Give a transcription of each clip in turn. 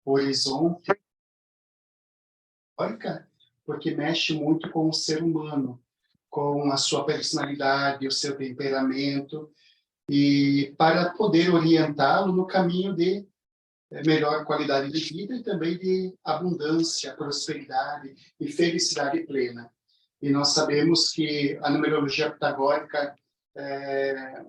horizonte, porque mexe muito com o ser humano, com a sua personalidade, o seu temperamento, e para poder orientá-lo no caminho de melhor qualidade de vida e também de abundância, prosperidade e felicidade plena. E nós sabemos que a numerologia pitagórica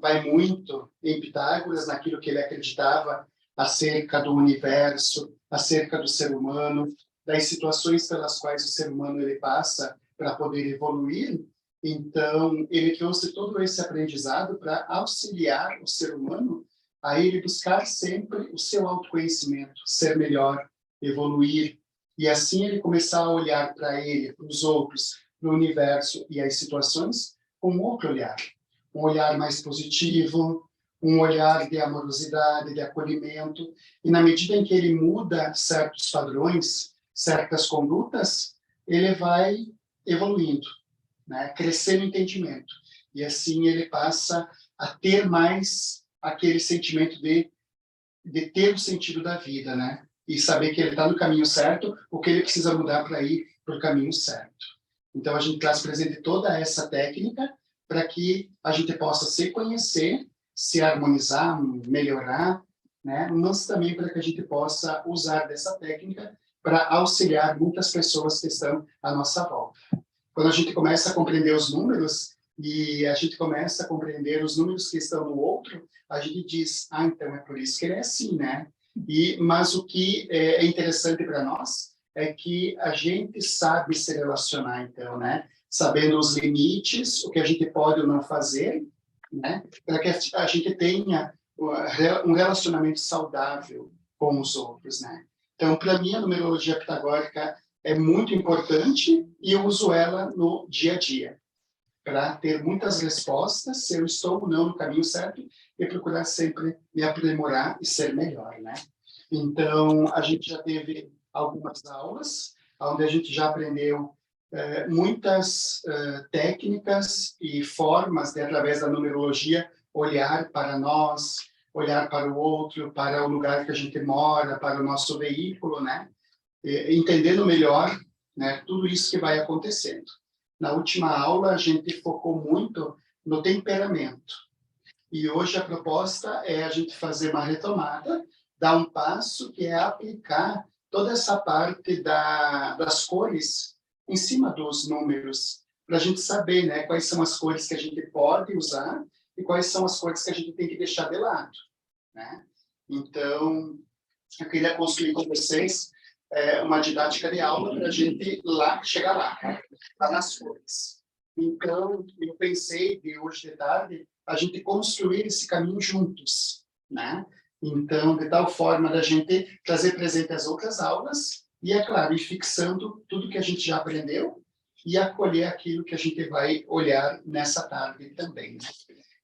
vai muito em Pitágoras, naquilo que ele acreditava acerca do universo, acerca do ser humano, das situações pelas quais o ser humano ele passa para poder evoluir. Então, ele trouxe todo esse aprendizado para auxiliar o ser humano a ele buscar sempre o seu autoconhecimento, ser melhor, evoluir, e assim ele começar a olhar para ele, para os outros, para o universo e as situações com outro olhar. Um olhar mais positivo, um olhar de amorosidade, de acolhimento, e na medida em que ele muda certos padrões, certas condutas, ele vai evoluindo, né? Crescer no entendimento. E assim ele passa a ter mais aquele sentimento de ter o sentido da vida, né? E saber que ele está no caminho certo, ou que ele precisa mudar para ir para o caminho certo. Então, a gente traz presente toda essa técnica para que a gente possa se conhecer, se harmonizar, melhorar, né? Mas também para que a gente possa usar dessa técnica para auxiliar muitas pessoas que estão à nossa volta. Quando a gente começa a compreender os números, e a gente começa a compreender os números que estão no outro, a gente diz, então é por isso que ele é assim, né? Mas o que é interessante para nós é que a gente sabe se relacionar, então, né? Sabendo os limites, o que a gente pode ou não fazer, né? Para que a gente tenha um relacionamento saudável com os outros, né? Então, para mim, a numerologia pitagórica é muito importante e eu uso ela no dia a dia para ter muitas respostas, se eu estou ou não no caminho certo, e procurar sempre me aprimorar e ser melhor, né? Então, a gente já teve algumas aulas, onde a gente já aprendeu muitas técnicas e formas de, através da numerologia, olhar para nós, olhar para o outro, para o lugar que a gente mora, para o nosso veículo, né? Entendendo melhor, né, tudo isso que vai acontecendo. Na última aula, a gente focou muito no temperamento. E hoje a proposta é a gente fazer uma retomada, dar um passo, que é aplicar toda essa parte das cores em cima dos números, para a gente saber, né, quais são as cores que a gente pode usar e quais são as cores que a gente tem que deixar de lado, né? Então, eu queria construir com vocês uma didática de aula para a gente chegar lá, né? Lá nas cores. Então, eu pensei de hoje de tarde a gente construir esse caminho juntos, né? Então, de tal forma da gente trazer presente as outras aulas e, é claro, ir fixando tudo que a gente já aprendeu e acolher aquilo que a gente vai olhar nessa tarde também, né?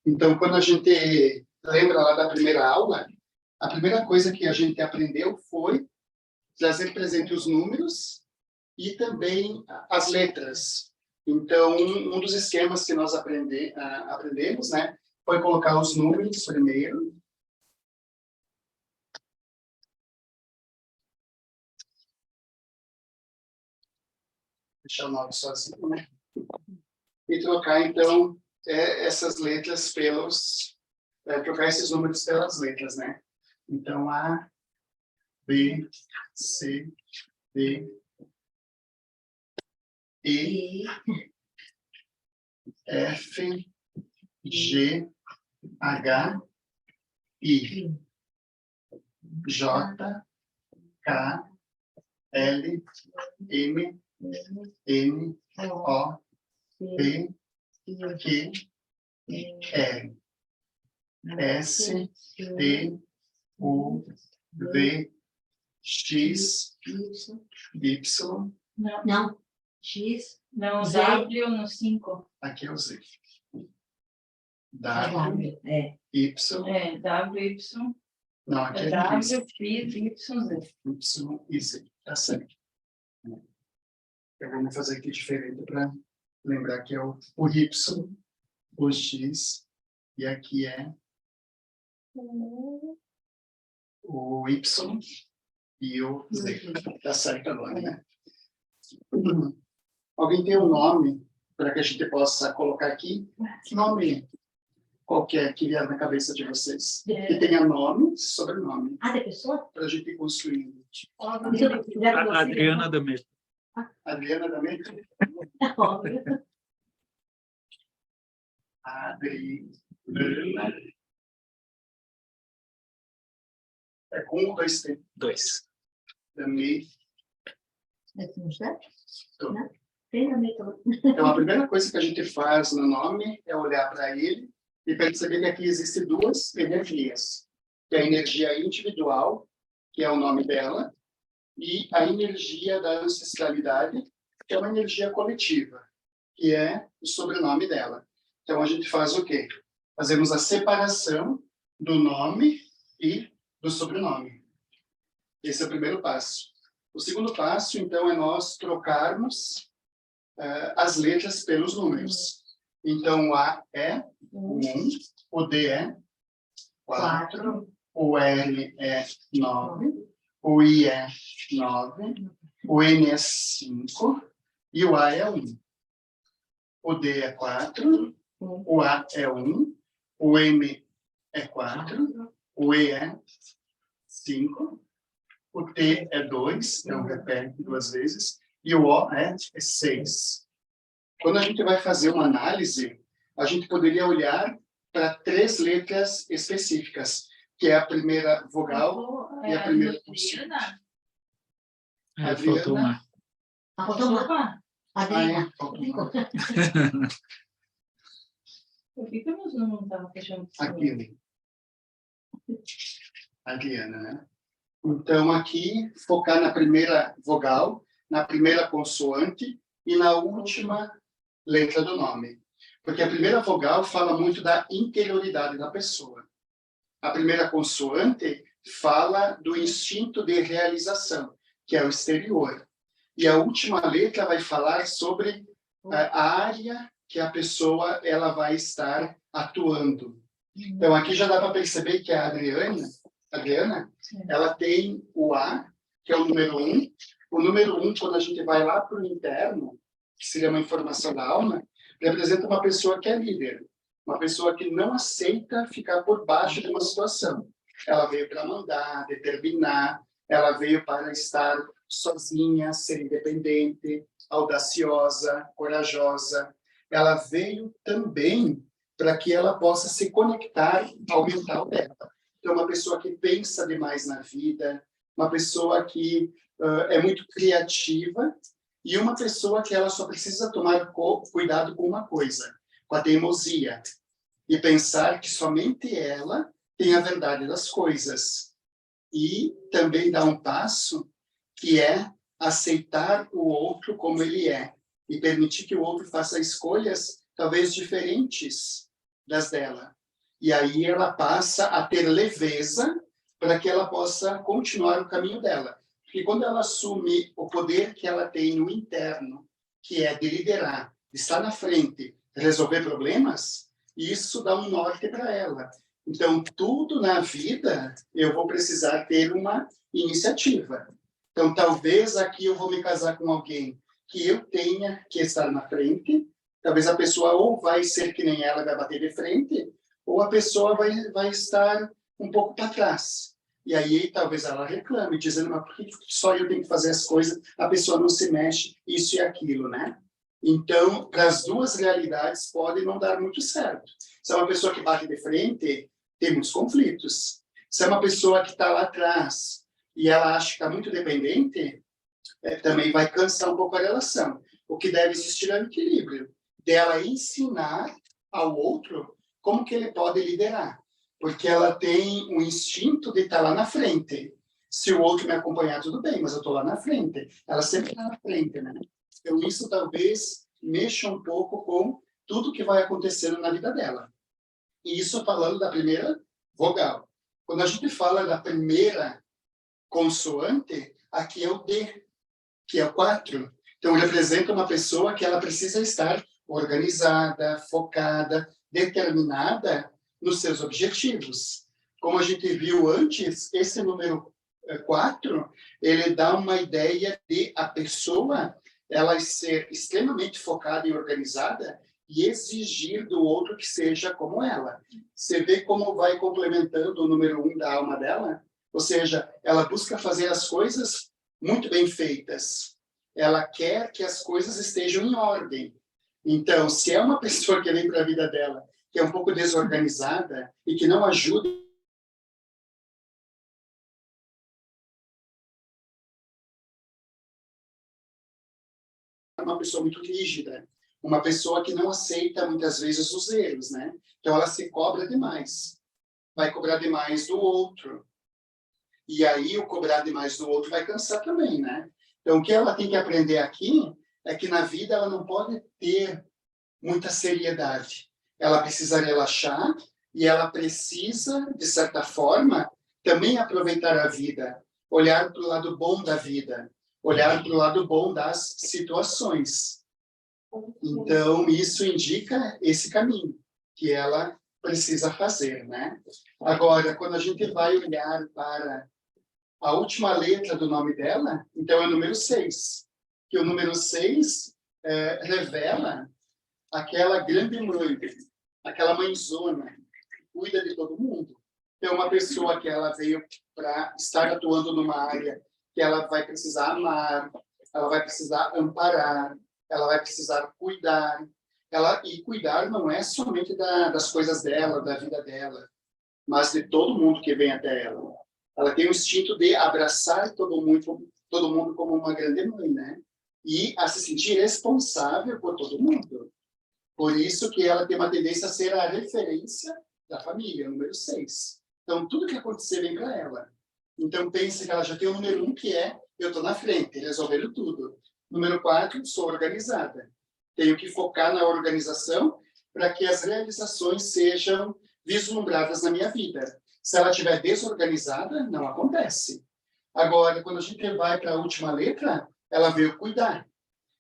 Então, quando a gente lembra lá da primeira aula, a primeira coisa que a gente aprendeu foi trazer presente os números e também as letras. Então, um dos esquemas que nós aprendemos, né, foi colocar os números primeiro. Deixar o 9 sozinho, né? E trocar, então, essas letras trocar esses números pelas letras, né? Então, A, B, C, D, E, F, G, H, I, J, K, L, M, N, O, P, Q, R, S, T, U, V, X, Y. Não. X. Não, Z. W no 5. Aqui é o Z. W. Y. W, Y. Não, aqui é W, X. X, Y, Z. Y e Z. Tá certo. Eu vou fazer aqui diferente para lembrar que é o Y, o X, e aqui é o Y e o Z. Tá certo agora, né? Alguém tem um nome para que a gente possa colocar aqui? Que nome qualquer que vier na cabeça de vocês? Que tenha nome e sobrenome. Ah, da pessoa? Para a gente ir construindo. Adriana da Meta. Adriana também? Óbvio. Adriana. É com ou dois T? 2. Também. Não sei? Tô. Não? Tem na metade. Então, a primeira coisa que a gente faz no nome é olhar para ele e perceber que aqui existem duas energias. Que é a energia individual, que é o nome dela, e a energia da ancestralidade, que é uma energia coletiva, que é o sobrenome dela. Então, a gente faz o quê? Fazemos a separação do nome e do sobrenome. Esse é o primeiro passo. O segundo passo, então, é nós trocarmos as letras pelos números. Então, o A é 1, o D é 4, o L é 9, o I é 9, o N é 5 e o A é 1. O D é 4, o A é 1, o M é 4, o E é 5, o T é 2, então repete 2 vezes, e o O é 6. Quando a gente vai fazer uma análise, a gente poderia olhar para 3 letras específicas, que é a primeira vogal e a primeira consoante. Faltou uma. Faltou uma. Adriana. Faltou uma. Por que que nós não estamos fechando? Aqui. Adriana, né? Então, aqui, focar na primeira vogal, na primeira consoante e na última letra do nome. Porque a primeira vogal fala muito da interioridade da pessoa. A primeira consoante fala do instinto de realização, que é o exterior. E a última letra vai falar sobre a área que a pessoa ela vai estar atuando. Então, aqui já dá para perceber que a Adriana, ela tem o A, que é o número 1. O número 1, quando a gente vai lá para o interno, que seria uma informação da alma, representa uma pessoa que é líder. Uma pessoa que não aceita ficar por baixo de uma situação. Ela veio para mandar, determinar, ela veio para estar sozinha, ser independente, audaciosa, corajosa. Ela veio também para que ela possa se conectar ao mental dela. Então, uma pessoa que pensa demais na vida, uma pessoa que é muito criativa e uma pessoa que ela só precisa tomar cuidado com uma coisa, com a teimosia, e pensar que somente ela tem a verdade das coisas. E também dar um passo que é aceitar o outro como ele é e permitir que o outro faça escolhas talvez diferentes das dela. E aí ela passa a ter leveza para que ela possa continuar o caminho dela. Porque quando ela assume o poder que ela tem no interno, que é de liderar, de estar na frente, resolver problemas, isso dá um norte para ela. Então, tudo na vida, eu vou precisar ter uma iniciativa. Então, talvez aqui eu vou me casar com alguém que eu tenha que estar na frente, talvez a pessoa ou vai ser que nem ela, vai bater de frente, ou a pessoa vai estar um pouco para trás. E aí talvez ela reclame, dizendo, mas por que só eu tenho que fazer as coisas, a pessoa não se mexe, isso e aquilo, né? Então, para as duas realidades pode não dar muito certo. Se é uma pessoa que bate de frente, tem muitos conflitos. Se é uma pessoa que está lá atrás e ela acha que está muito dependente, também vai cansar um pouco a relação. O que deve existir é um equilíbrio, dela ensinar ao outro como que ele pode liderar, porque ela tem um instinto de estar lá na frente. Se o outro me acompanhar, tudo bem, mas eu estou lá na frente. Ela sempre está na frente, né? Então, isso talvez mexa um pouco com tudo que vai acontecendo na vida dela. E isso falando da primeira vogal. Quando a gente fala da primeira consoante, aqui é o D, que é o 4. Então, representa uma pessoa que ela precisa estar organizada, focada, determinada nos seus objetivos. Como a gente viu antes, esse número 4, ele dá uma ideia de a pessoa ela ser extremamente focada e organizada e exigir do outro que seja como ela. Você vê como vai complementando o número 1 da alma dela? Ou seja, ela busca fazer as coisas muito bem feitas. Ela quer que as coisas estejam em ordem. Então, se é uma pessoa que vem para a vida dela, que é um pouco desorganizada e que não ajuda, uma pessoa muito rígida, uma pessoa que não aceita muitas vezes os erros, né? Então ela se cobra demais, vai cobrar demais do outro. E aí o cobrar demais do outro vai cansar também, né? Então o que ela tem que aprender aqui é que na vida ela não pode ter muita seriedade. Ela precisa relaxar e ela precisa, de certa forma, também aproveitar a vida, olhar para o lado bom da vida, olhar para o lado bom das situações. Então, isso indica esse caminho que ela precisa fazer, né? Agora, quando a gente vai olhar para a última letra do nome dela, então é o número 6, que o número 6 revela aquela grande mãe, aquela mãezona que cuida de todo mundo. É uma pessoa que ela veio para estar atuando numa área que ela vai precisar amar, ela vai precisar amparar, ela vai precisar cuidar. E cuidar não é somente das coisas dela, da vida dela, mas de todo mundo que vem até ela. Ela tem o instinto de abraçar todo mundo como uma grande mãe, né? E a se sentir responsável por todo mundo. Por isso que ela tem uma tendência a ser a referência da família, número 6. Então, tudo que acontecer vem para ela. Então, pense que ela já tem o número 1, que é eu estou na frente, resolvendo tudo. Número 4, sou organizada. Tenho que focar na organização para que as realizações sejam vislumbradas na minha vida. Se ela estiver desorganizada, não acontece. Agora, quando a gente vai para a última letra, ela veio cuidar.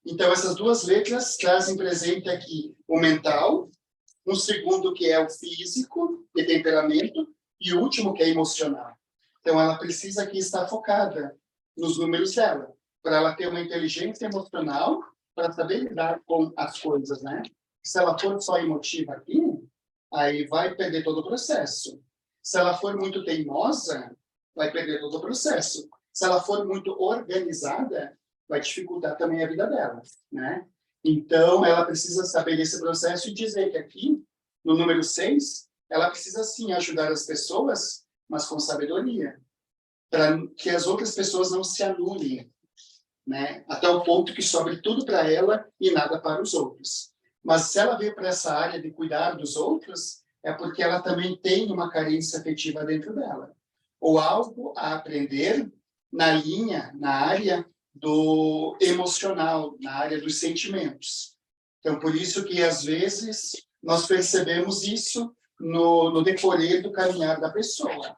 Então, essas duas letras trazem presente aqui o mental, um segundo que é o físico, de temperamento, e o último que é emocional. Então, ela precisa aqui estar focada nos números dela, para ela ter uma inteligência emocional, para saber lidar com as coisas, né? Se ela for só emotiva aqui, aí vai perder todo o processo. Se ela for muito teimosa, vai perder todo o processo. Se ela for muito organizada, vai dificultar também a vida dela, né? Então, ela precisa saber desse processo e dizer que aqui, no número 6, ela precisa, sim, ajudar as pessoas, mas com sabedoria, para que as outras pessoas não se anulem, né? Até o ponto que sobre tudo para ela e nada para os outros. Mas se ela veio para essa área de cuidar dos outros, é porque ela também tem uma carência afetiva dentro dela. Ou algo a aprender na área do emocional, na área dos sentimentos. Então, por isso que, às vezes, nós percebemos isso no decorrer do caminhar da pessoa.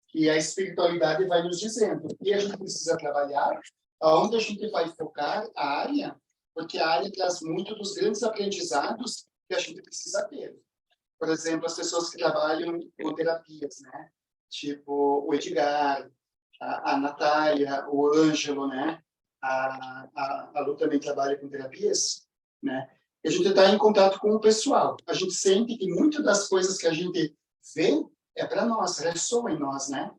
Que a espiritualidade vai nos dizendo o que a gente precisa trabalhar, aonde a gente vai focar a área, porque a área traz muito dos grandes aprendizados que a gente precisa ter. Por exemplo, as pessoas que trabalham com terapias, né? Tipo o Edgar, a Natália, o Ângelo, né? A Lu também trabalha com terapias, né? E a gente está em contato com o pessoal. A gente sente que muitas das coisas que a gente vê é para nós, ressoa em nós, né?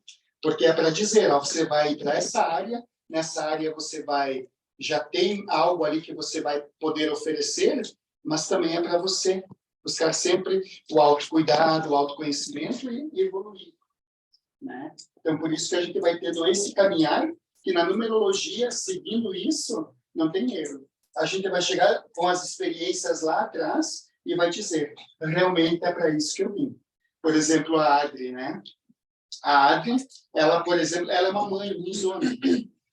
Porque é para dizer, ó, você vai para essa área, nessa área você vai, já tem algo ali que você vai poder oferecer, mas também é para você buscar sempre o autocuidado, o autoconhecimento e evoluir, né? Então, por isso que a gente vai tendo esse caminhar, que na numerologia, seguindo isso, não tem erro. A gente vai chegar com as experiências lá atrás e vai dizer, realmente é para isso que eu vim. Por exemplo, a Adri, né? A Adri, ela, por exemplo, ela é uma mãe luzona.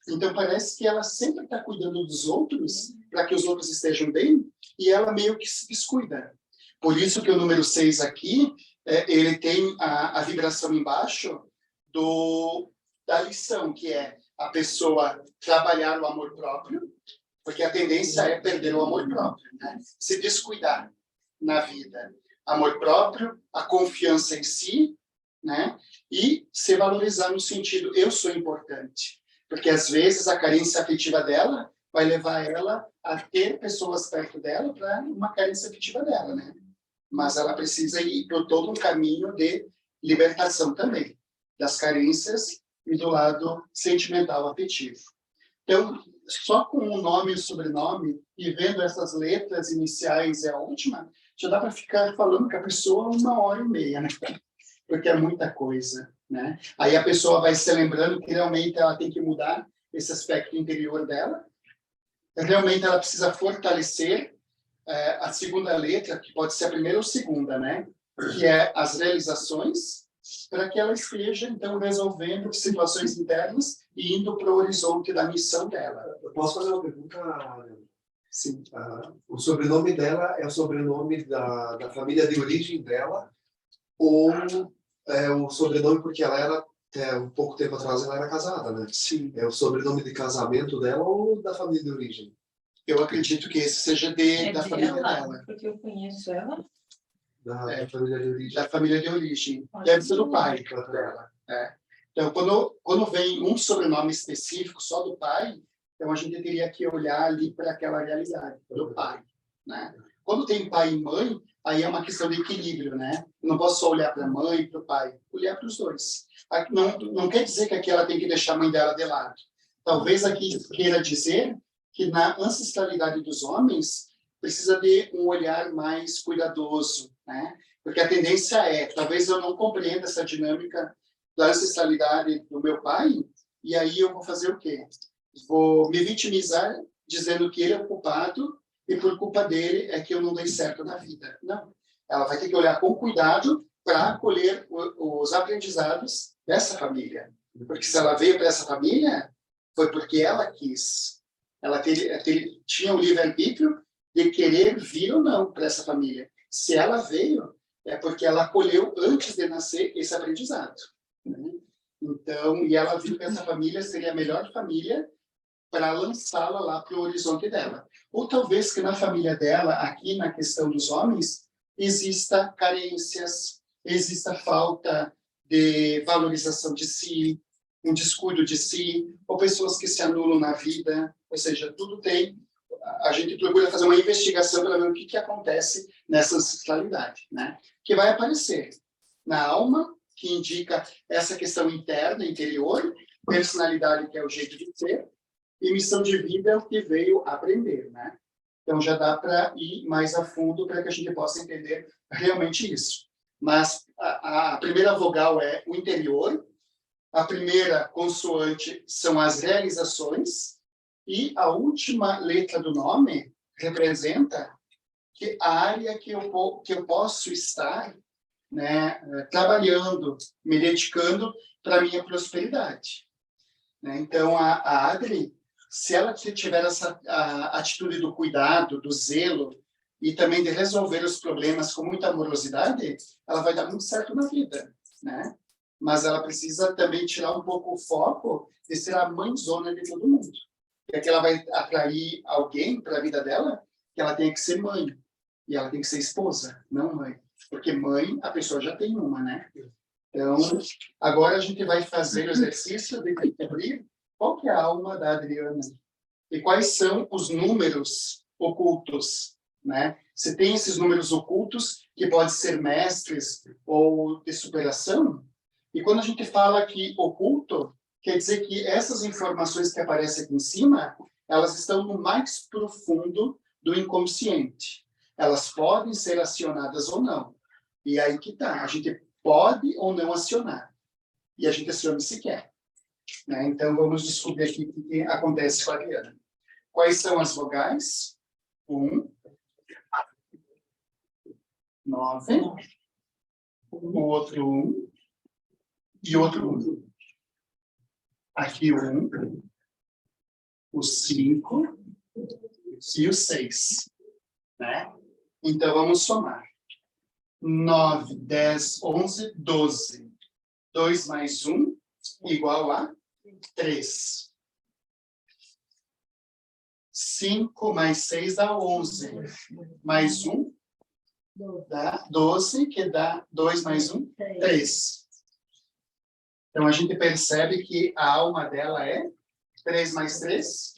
Então, parece que ela sempre está cuidando dos outros, para que os outros estejam bem, e ela meio que se descuida. Por isso que o número 6 aqui, ele tem a vibração embaixo da lição, que é a pessoa trabalhar o amor próprio, porque a tendência é perder o amor próprio, né? Se descuidar na vida. Amor próprio, a confiança em si, né? E se valorizar no sentido, eu sou importante. Porque, às vezes, a carência afetiva dela vai levar ela a ter pessoas perto dela para uma carência afetiva dela, né? Mas ela precisa ir por todo um caminho de libertação também, das carências e do lado sentimental afetivo. Então, só com o nome e o sobrenome e vendo essas letras iniciais e a última, já dá para ficar falando com a pessoa 1h30, né? Porque é muita coisa, né? Aí a pessoa vai se lembrando que realmente ela tem que mudar esse aspecto interior dela. Realmente ela precisa fortalecer a segunda letra, que pode ser a primeira ou segunda, né? Que é as realizações, para que ela esteja, então, resolvendo situações internas e indo para o horizonte da missão dela. Eu posso fazer uma pergunta? Sim. O sobrenome dela é o sobrenome da família de origem dela ou é o sobrenome porque ela era, um pouco tempo atrás, ela era casada, né? Sim. É o sobrenome de casamento dela ou da família de origem? Eu acredito que esse seja da família dela. Porque eu conheço ela. Da família de origem. Da família de origem. Deve ser do pai dela. Então, quando vem um sobrenome específico só do pai, então a gente teria que olhar ali para aquela realidade, do pai, né? Quando tem pai e mãe, aí é uma questão de equilíbrio, né? Eu não posso só olhar para a mãe e para o pai, olhar para os dois. Não quer dizer que aqui ela tem que deixar a mãe dela de lado. Talvez aqui queira dizer que na ancestralidade dos homens precisa de um olhar mais cuidadoso, né? Porque a tendência talvez eu não compreenda essa dinâmica da ancestralidade do meu pai, e aí eu vou fazer o quê? Vou me vitimizar dizendo que ele é o culpado e por culpa dele é que eu não dei certo na vida. Não. Ela vai ter que olhar com cuidado para acolher os aprendizados dessa família. Porque se ela veio para essa família, foi porque ela quis. Ela tinha o livre-arbítrio de querer vir ou não para essa família. Se ela veio, é porque ela acolheu antes de nascer esse aprendizado, né? Então, e ela viu que essa família seria a melhor família para lançá-la lá para o horizonte dela. Ou talvez que na família dela, aqui na questão dos homens, exista carências, exista falta de valorização de si, um descuido de si, ou pessoas que se anulam na vida, ou seja, tudo tem. A gente procura fazer uma investigação para ver o que acontece nessa ancestralidade, né? Que vai aparecer na alma, que indica essa questão interna, interior, personalidade, que é o jeito de ser, e missão de vida é o que veio aprender, né? Então já dá para ir mais a fundo para que a gente possa entender realmente isso. Mas a primeira vogal é o interior, a primeira consoante são as realizações, e a última letra do nome representa que a área que eu posso estar, né, trabalhando, me dedicando para a minha prosperidade, né? Então, a Adri, se ela tiver essa atitude do cuidado, do zelo, e também de resolver os problemas com muita amorosidade, ela vai dar muito certo na vida, né? Mas ela precisa também tirar um pouco o foco de ser a mãezona de todo mundo. Porque ela vai atrair alguém para a vida dela, que ela tem que ser mãe. E ela tem que ser esposa, não mãe. Porque mãe, a pessoa já tem uma, né? Então, agora a gente vai fazer o exercício de descobrir qual que é a alma da Adriana. E quais são os números ocultos, né? Você tem esses números ocultos, que podem ser mestres ou de superação. E quando a gente fala que oculto, quer dizer que essas informações que aparecem aqui em cima, elas estão no mais profundo do inconsciente. Elas podem ser acionadas ou não. E aí que tá, a gente pode ou não acionar. E a gente aciona se quer, né? Então, vamos descobrir aqui o que acontece com a Adriana. Quais são as vogais? 1, 9, o outro 1 e outro 1. Aqui o 1, o 5 e o 6, né? Então, vamos somar. 9, 10, 11, 12. 2 mais 1 igual a 3. 5 mais 6 dá 11. Mais 1 dá 12, que dá 2 mais 1, 3. Então, a gente percebe que a alma dela é 3 mais 3,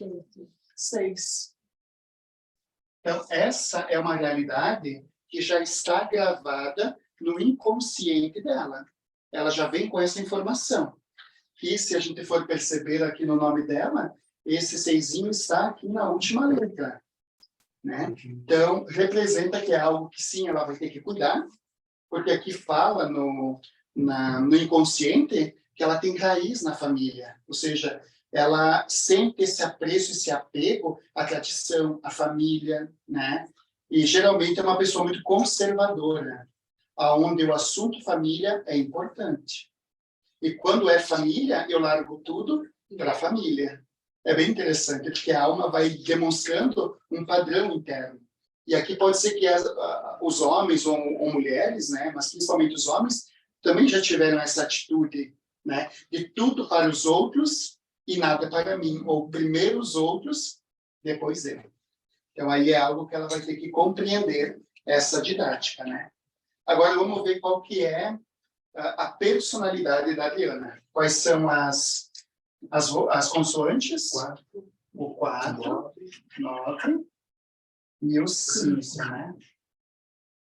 6. Então, essa é uma realidade que já está gravada no inconsciente dela. Ela já vem com essa informação. E se a gente for perceber aqui no nome dela, esse 6zinho está aqui na última letra, né? Então, representa que é algo que sim, ela vai ter que cuidar, porque aqui fala no inconsciente que ela tem raiz na família, ou seja, ela sente esse apreço, esse apego à tradição, à família, né? E geralmente é uma pessoa muito conservadora, aonde o assunto família é importante. E quando é família, eu largo tudo para a família. É bem interessante, porque a alma vai demonstrando um padrão interno. E aqui pode ser que os homens ou mulheres, né, mas principalmente os homens, também já tiveram essa atitude, né, de tudo para os outros e nada para mim. Ou primeiro os outros, depois eu. Então, aí é algo que ela vai ter que compreender essa didática, né? Agora, vamos ver qual que é a personalidade da Adriana. Quais são as consoantes? 4. O 4, 9 e o 5, né?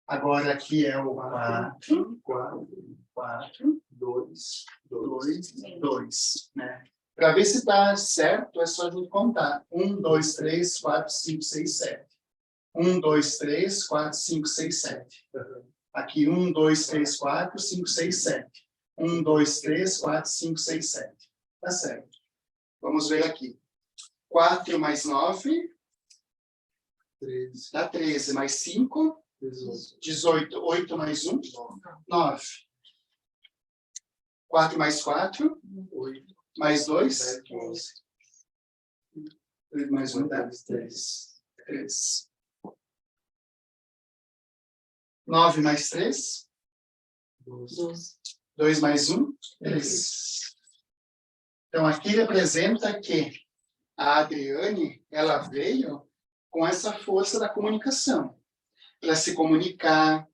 Agora aqui é o 4, 2, 2, né? Para ver se está certo, é só a gente contar. 1, 2, 3, 4, 5, 6, 7. 1, 2, 3, 4, 5, 6, 7. Aqui, 1, 2, 3, 4, 5, 6, 7. 1, 2, 3, 4, 5, 6, 7. Tá certo. Vamos ver aqui. 4 mais 9. 13. Dá 13. Mais 5. 18. 8 mais 1. 9. 4 mais 4. 8. Mais 2. 11. 3 mais 1 dá 3. 3. 9 mais 3. 12. 2 mais 1. 3. Então, aqui representa que a Adriane, ela veio com essa força da comunicação, para se comunicar,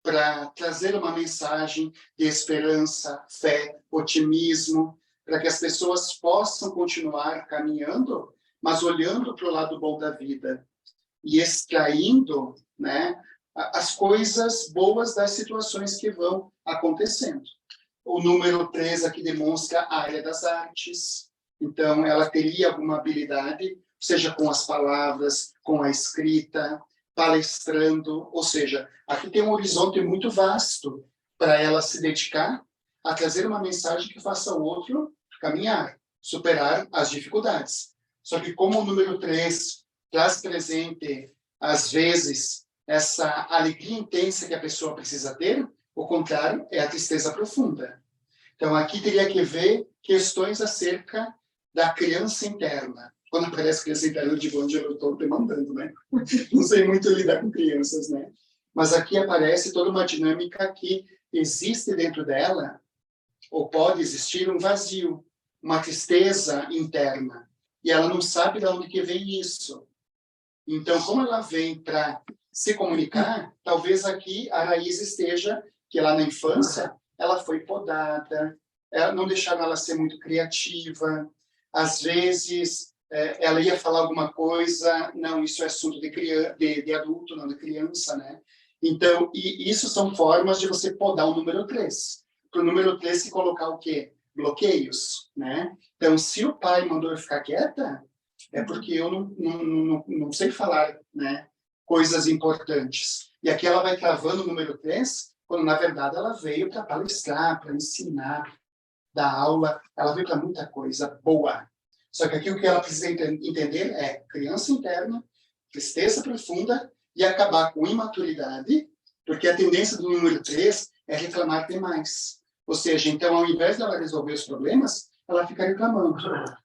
para trazer uma mensagem de esperança, fé, otimismo, para que as pessoas possam continuar caminhando, mas olhando para o lado bom da vida e extraindo, né, as coisas boas das situações que vão acontecendo. O número 3 aqui demonstra a área das artes. Então, ela teria alguma habilidade, seja com as palavras, com a escrita, palestrando. Ou seja, aqui tem um horizonte muito vasto para ela se dedicar a trazer uma mensagem que faça o outro caminhar, superar as dificuldades. Só que como o número 3 traz presente, às vezes, essa alegria intensa que a pessoa precisa ter, o contrário é a tristeza profunda. Então, aqui teria que ver questões acerca da criança interna. Quando aparece criança interna, eu digo onde eu estou demandando, né? Não sei muito lidar com crianças, né? Mas aqui aparece toda uma dinâmica que existe dentro dela, ou pode existir um vazio, uma tristeza interna. E ela não sabe de onde que vem isso. Então, como ela vem para se comunicar, talvez aqui a raiz esteja que lá na infância ela foi podada, não deixaram ela ser muito criativa, às vezes ela ia falar alguma coisa, não, isso é assunto de adulto, não de criança, né? Então, e isso são formas de você podar o número 3. Para o número 3 que colocar o quê? Bloqueios, né? Então, se o pai mandou eu ficar quieta, é porque eu não sei falar, né, coisas importantes. E aqui ela vai travando o número 3, quando, na verdade, ela veio para palestrar, para ensinar, dar aula, ela veio para muita coisa boa. Só que aqui o que ela precisa entender é criança interna, tristeza profunda e acabar com imaturidade, porque a tendência do número 3 é reclamar demais. Ou seja, então, ao invés dela resolver os problemas, ela fica reclamando.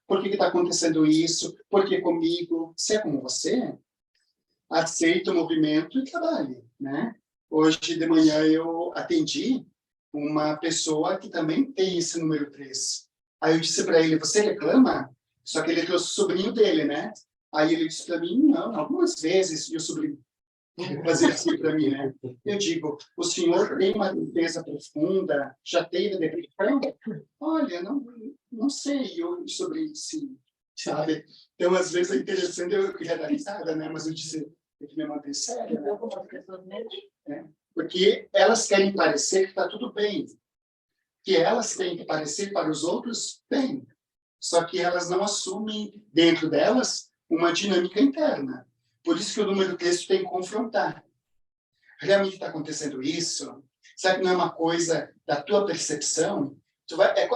Por que está acontecendo isso? Por que comigo? Se é como você, aceita o movimento e trabalhe, né? Hoje de manhã eu atendi uma pessoa que também tem esse número 3. Aí eu disse para ele, você reclama? Só que ele trouxe o sobrinho dele, né? Aí ele disse para mim, não, algumas vezes, e o sobrinho, fazer assim para mim, né? Eu digo, o senhor tem uma tristeza profunda, já teve depressão? Olha, não sei sobre isso, sabe? Então, às vezes é interessante, eu queria dar risada, né? Mas eu disse, tem que me manter séria, né? Porque elas querem parecer que está tudo bem, que elas têm que parecer para os outros bem, só que elas não assumem dentro delas uma dinâmica interna. Por isso que o número 3 tem que confrontar. Realmente está acontecendo isso? Será que não é uma coisa da tua percepção?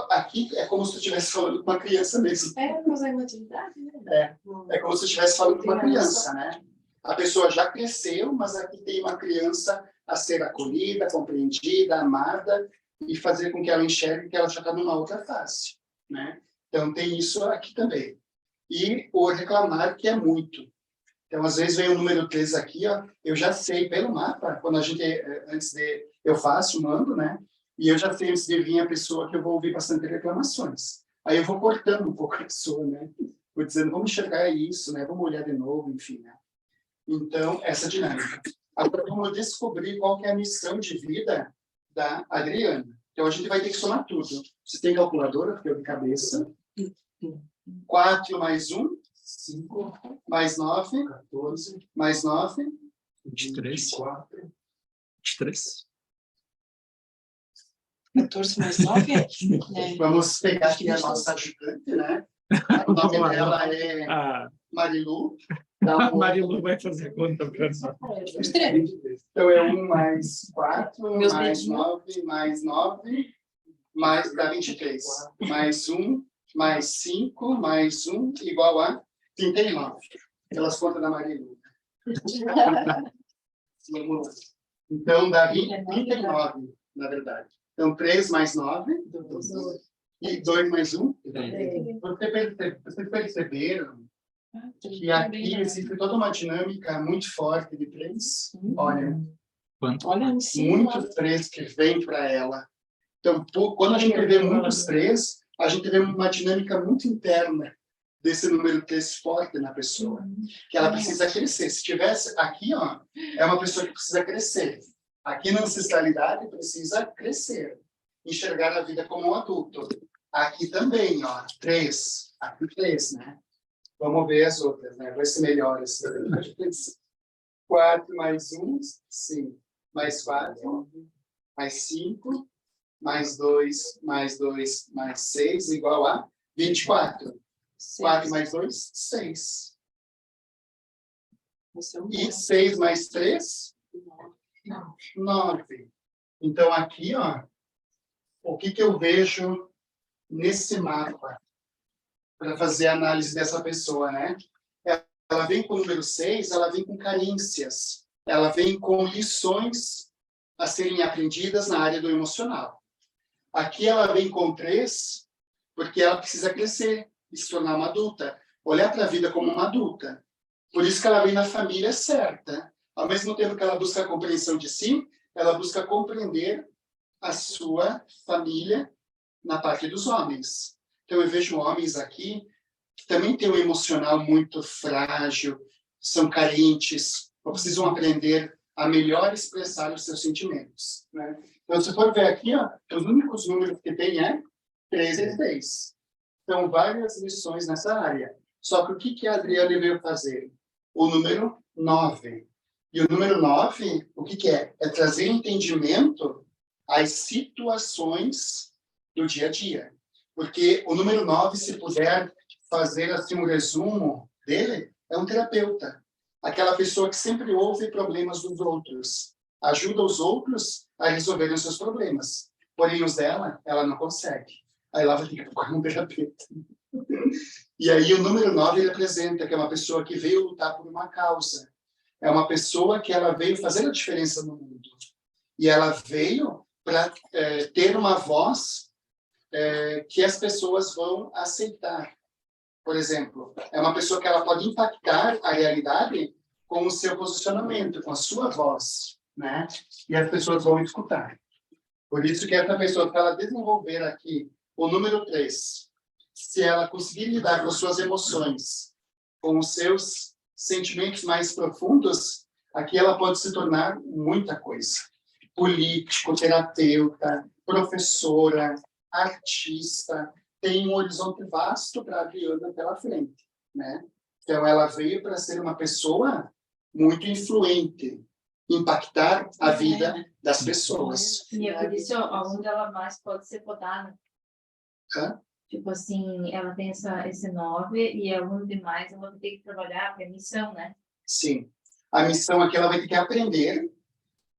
Aqui é como se tu estivesse falando com uma criança mesmo. Mas a emotividade, né? É como se tu estivesse falando com uma criança, né? A pessoa já cresceu, mas aqui tem uma criança a ser acolhida, compreendida, amada, e fazer com que ela enxergue que ela já está numa outra fase, né? Então, tem isso aqui também. E o reclamar, que é muito. Então, às vezes, vem o número 3 aqui, ó, eu já sei pelo mapa, quando a gente, antes de, eu faço, mando, né? E eu já sei, antes de vir a pessoa, que eu vou ouvir bastante reclamações. Aí eu vou cortando um pouco a pessoa, né? Vou dizendo, vamos enxergar isso, né? Vamos olhar de novo, enfim, né? Então, essa dinâmica. Agora, vamos descobrir qual que é a missão de vida da Adriana. Então, a gente vai ter que somar tudo. Você tem calculadora, porque eu de cabeça. 4 mais 1, 5, mais 9, 14, mais 9, 23. 24. 23. 14 mais 9? Vamos pegar aqui a nossa ajudante, né? O nome dela é A Marilu. Marilu vai fazer conta para nós. Então, é 1 mais 4, Meus mais dedinhos. 9, mais 9, mais dá 23. Mais 1, mais 5, mais 1, igual a 39. Pelas contas da Marilu. Vamos lá. Então, dá 39, na verdade. Então, 3 mais 9, 12. E 2 mais 1, 3. Vocês perceberam que aqui existe toda uma dinâmica muito forte de 3? Olha, Quanto? Olha, em cima. muitos 3 que vêm para ela. Então, quando a gente vê muitos 3, a gente vê uma dinâmica muito interna desse número 3 forte na pessoa, que ela precisa crescer. Se tivesse aqui, ó, é uma pessoa que precisa crescer. Aqui na ancestralidade precisa crescer, enxergar a vida como um adulto. Aqui também, ó, 3, aqui 3, né? Vamos ver as outras, né? Vai ser melhor esse. 4 mais 1, 5. Mais 4, mais 5, mais 2, mais 2, mais 6, igual a 24. 4 mais 2, 6. E 6 mais 3, 9. Então, aqui, ó, o que eu vejo nesse mapa para fazer a análise dessa pessoa, né? Ela vem com o número 6, ela vem com carências, ela vem com lições a serem aprendidas na área do emocional. Aqui ela vem com 3, porque ela precisa crescer e se tornar uma adulta, olhar para a vida como uma adulta. Por isso que ela vem na família certa. Ao mesmo tempo que ela busca a compreensão de si, ela busca compreender a sua família na parte dos homens. Então, eu vejo homens aqui que também têm um emocional muito frágil, são carentes, ou precisam aprender a melhor expressar os seus sentimentos, né? Então, se for ver aqui, ó, os únicos números que tem é 3 e 6. Então, várias lições nessa área. Só que o que a Adriana veio fazer? O número 9. E o número 9, o que é? É trazer entendimento às situações do dia a dia. Porque o número 9, se puder fazer assim um resumo dele, é um terapeuta. Aquela pessoa que sempre ouve problemas dos outros, ajuda os outros a resolverem os seus problemas. Porém, os dela, ela não consegue. Aí ela vai ter que procurar um terapeuta. E aí o número 9 representa que é uma pessoa que veio lutar por uma causa. É uma pessoa que ela veio fazer a diferença no mundo. E ela veio para ter uma voz que as pessoas vão aceitar. Por exemplo, é uma pessoa que ela pode impactar a realidade com o seu posicionamento, com a sua voz, né? E as pessoas vão escutar. Por isso que essa pessoa, para ela desenvolver aqui o número 3, se ela conseguir lidar com as suas emoções, com os seus sentimentos mais profundos, Aqui ela pode se tornar muita coisa. Político, terapeuta, professora, artista, tem um horizonte vasto para a Adriana pela frente, né? Então, ela veio para ser uma pessoa muito influente, impactar a vida das pessoas. E é por isso aonde ela mais pode ser podada. Hã? Tipo assim, ela tem esse 9 e aonde mais ela vai ter que trabalhar, que é missão, né? Sim. A missão aqui, ela vai ter que aprender,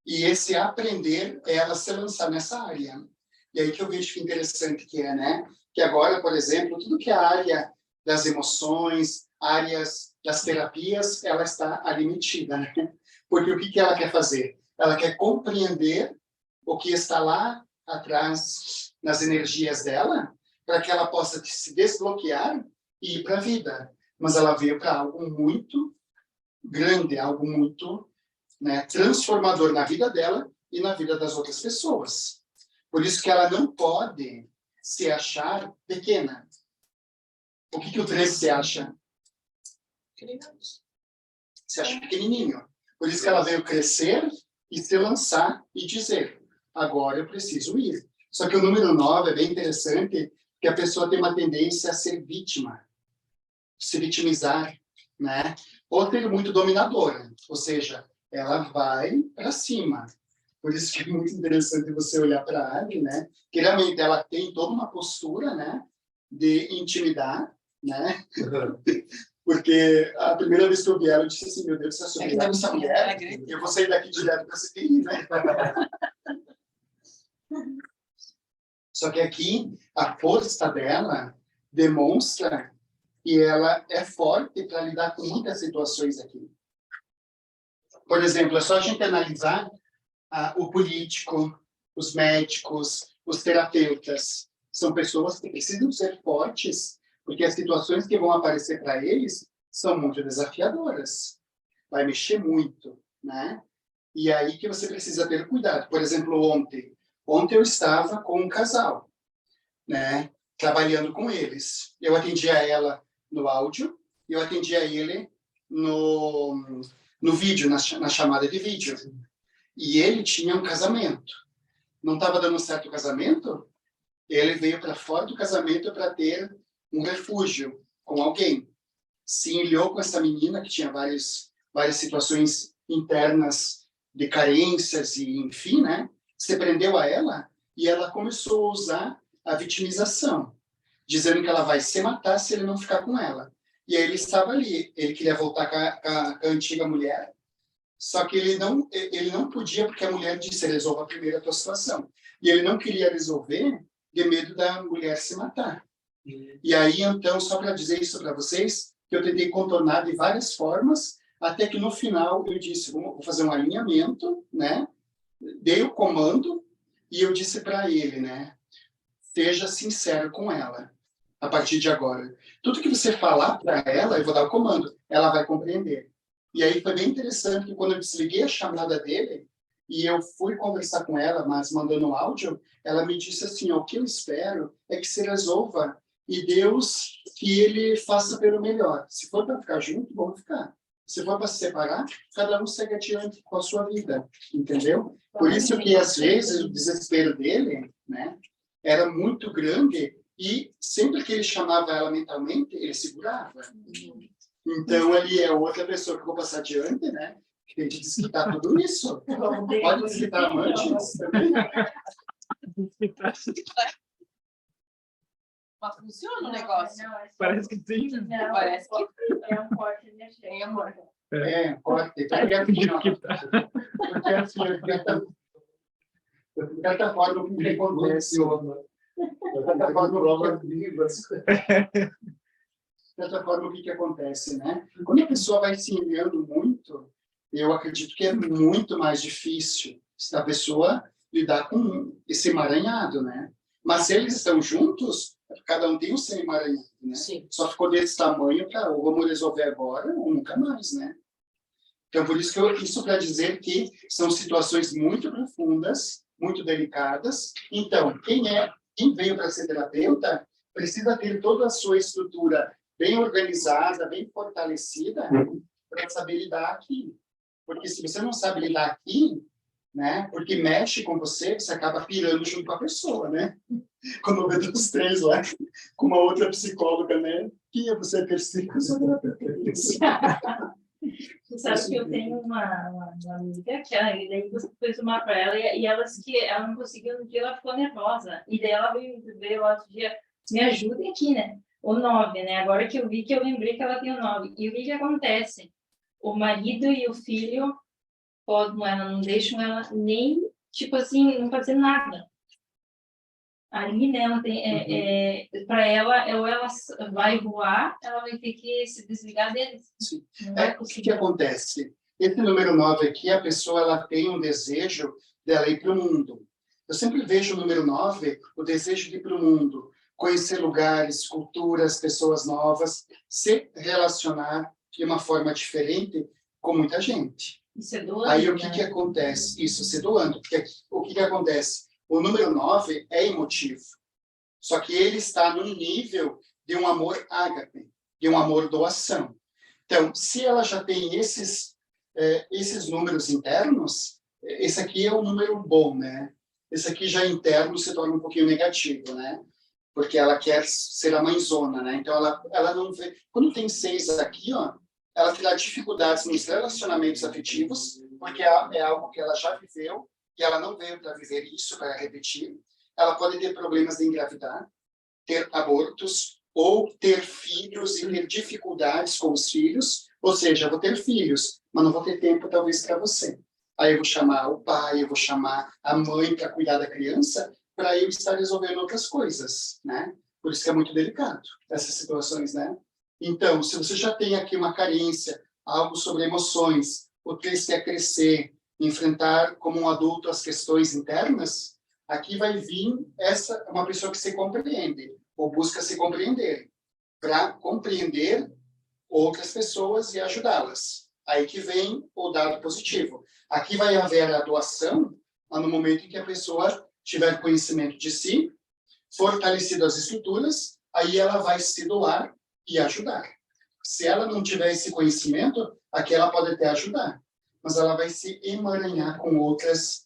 e esse aprender é ela se lançar nessa área. E aí que eu vejo que interessante que é, né? Que agora, por exemplo, tudo que é a área das emoções, áreas das terapias, ela está ali metida, né? Porque o que ela quer fazer? Ela quer compreender o que está lá atrás nas energias dela, para que ela possa se desbloquear e ir para a vida. Mas ela veio para algo muito grande, algo muito, né, transformador na vida dela e na vida das outras pessoas. Por isso que ela não pode se achar pequena. O que o 13 se acha? Se acha pequenininho. Por isso que ela veio crescer e se lançar e dizer, agora eu preciso ir. Só que o número 9 é bem interessante, que a pessoa tem uma tendência a ser vítima, se vitimizar, né? Ou ser muito dominadora, ou seja, ela vai para cima. Por isso que é muito interessante você olhar para a Adri, né? Que realmente ela tem toda uma postura, né, de intimidar, né? Porque a primeira vez que eu vi ela, eu disse assim, meu Deus, se eu souber essa mulher, eu vou sair daqui direto para a CTI, né? Só que aqui, a força dela demonstra que ela é forte para lidar com muitas situações aqui. Por exemplo, é só a gente analisar o político, os médicos, os terapeutas. São pessoas que precisam ser fortes, porque as situações que vão aparecer para eles são muito desafiadoras. Vai mexer muito, né? E aí que você precisa ter cuidado. Por exemplo, ontem eu estava com um casal, né? Trabalhando com eles. Eu atendia ela no áudio e eu atendia ele no vídeo, na chamada de vídeo. E ele tinha um casamento. Não estava dando certo o casamento? Ele veio para fora do casamento para ter um refúgio com alguém. Se enliou com essa menina que tinha várias situações internas de carências e enfim, né? Se prendeu a ela e ela começou a usar a vitimização, dizendo que ela vai se matar se ele não ficar com ela. E aí ele estava ali, ele queria voltar com a antiga mulher, só que ele não podia, porque a mulher disse, resolva primeiro a tua situação. E ele não queria resolver de medo da mulher se matar. E aí, então, só para dizer isso para vocês, que eu tentei contornar de várias formas, até que no final eu disse, vou fazer um alinhamento, né? Dei o comando e eu disse para ele, né? Seja sincero com ela, a partir de agora. Tudo que você falar para ela, eu vou dar o comando, ela vai compreender. E aí foi bem interessante que quando eu desliguei a chamada dele e eu fui conversar com ela, mas mandando áudio, ela me disse assim, o que eu espero é que se resolva e Deus que ele faça pelo melhor. Se for para ficar junto, vamos ficar. Se for para se separar, cada um segue adiante com a sua vida, entendeu? Por isso que às vezes o desespero dele, né, era muito grande e sempre que ele chamava ela mentalmente, ele segurava. Então, ele é outra pessoa que eu vou passar adiante, né? Que tem que desquitar tudo isso. Pode desquitar amantes também. Mas funciona o negócio. Parece que tem. Não, Parece que é um corte energético. tem, amor. Corte. Porque assim, de certa forma, o que acontece? De certa forma, o que acontece, né? Quando a pessoa vai se enviando muito, eu acredito que é muito mais difícil a pessoa lidar com esse emaranhado, né? Mas se eles estão juntos, cada um tem o seu emaranhado, né? Sim. Só ficou desse tamanho para ou vamos resolver agora ou nunca mais, né? Então, por isso que isso para dizer que são situações muito profundas, muito delicadas. Então, quem veio para ser terapeuta precisa ter toda a sua estrutura bem organizada, bem fortalecida, para saber lidar aqui. Porque se você não sabe lidar aqui, né? Porque mexe com você, você acaba pirando junto com a pessoa, né? Quando eu vejo os três lá, com uma outra psicóloga, né? Quem é você? Psicoterapeuta. Você sabe que eu tenho uma amiga que e daí você foi somar para ela e ela disse que ela não conseguiu no dia, ela ficou nervosa. E daí ela veio outro dia, me ajudem aqui, né? O 9, né? Agora que eu vi que eu lembrei que ela tem o 9. E o que acontece? O marido e o filho podem, ela não deixam ela nem, tipo assim, não fazer nada. Ali, né, ela tem, para ela, ou ela vai voar, ela vai ter que se desligar deles. Sim. Não vai O que acontece? Esse número 9 aqui, a pessoa ela tem um desejo dela ir para o mundo. Eu sempre vejo o número 9, o desejo de ir para o mundo, conhecer lugares, culturas, pessoas novas, se relacionar de uma forma diferente com muita gente. Isso é doando, Aí o né? que acontece? Isso, se doando. Porque o que acontece? O número 9 é emotivo. Só que ele está num nível de um amor ágape, de um amor doação. Então, se ela já tem esses números internos, esse aqui é um número bom, né? Esse aqui já interno se torna um pouquinho negativo, né? Porque ela quer ser a mãezona, né? Então, ela não vê... Quando tem 6 aqui, ó, ela terá dificuldades nos relacionamentos afetivos, porque é algo que ela já viveu, e ela não veio para viver isso, para repetir. Ela pode ter problemas de engravidar, ter abortos, ou ter filhos e ter dificuldades com os filhos. Ou seja, eu vou ter filhos, mas não vou ter tempo, talvez, para você. Aí eu vou chamar o pai, eu vou chamar a mãe para cuidar da criança, para eu estar resolvendo outras coisas, né? Por isso que é muito delicado, essas situações, né? Então, se você já tem aqui uma carência, algo sobre emoções, o 3 quer crescer, enfrentar como um adulto as questões internas, aqui vai vir uma pessoa que se compreende, ou busca se compreender, para compreender outras pessoas e ajudá-las. Aí que vem o dado positivo. Aqui vai haver a doação no momento em que a pessoa tiver conhecimento de si, fortalecido as estruturas, aí ela vai se doar e ajudar. Se ela não tiver esse conhecimento, aqui ela pode até ajudar, mas ela vai se emaranhar com outras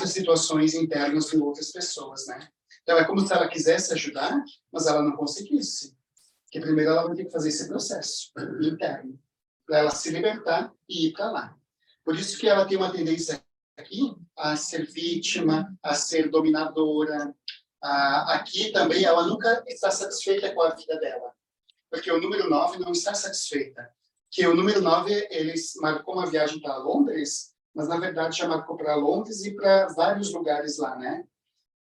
situações internas de outras pessoas, né? Então, é como se ela quisesse ajudar, mas ela não conseguisse. Porque primeiro ela vai ter que fazer esse processo interno, para ela se libertar e ir para lá. Por isso que ela tem uma tendência aqui a ser vítima, a ser dominadora. Aqui também ela nunca está satisfeita com a vida dela. Porque o número 9 não está satisfeita. Que o número 9, ele marcou uma viagem para Londres, mas na verdade já marcou para Londres e para vários lugares lá, né?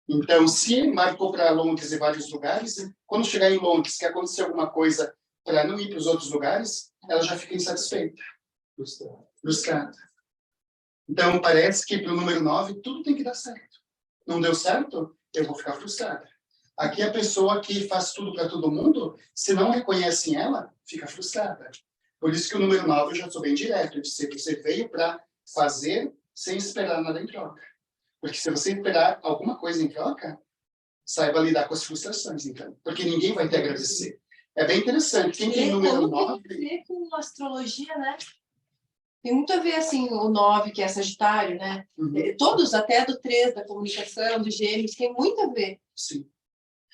Então, se marcou para Londres e vários lugares, quando chegar em Londres, que acontecer alguma coisa para não ir para os outros lugares, ela já fica insatisfeita. Frustrada. Então, parece que para o número 9, tudo tem que dar certo. Não deu certo, eu vou ficar frustrada. Aqui a pessoa que faz tudo para todo mundo, se não reconhecem ela, fica frustrada. Por isso que o número 9 eu já sou bem direto. Eu disse que você veio para fazer sem esperar nada em troca. Porque se você esperar alguma coisa em troca, saiba lidar com as frustrações, então. Porque ninguém vai te agradecer. É bem interessante. Quem tem número 9... Tem a ver com astrologia, né? Tem muito a ver, assim, o 9, que é Sagitário, né? Uhum. Todos, até do 3, da comunicação, do Gêmeos, tem muito a ver. Sim.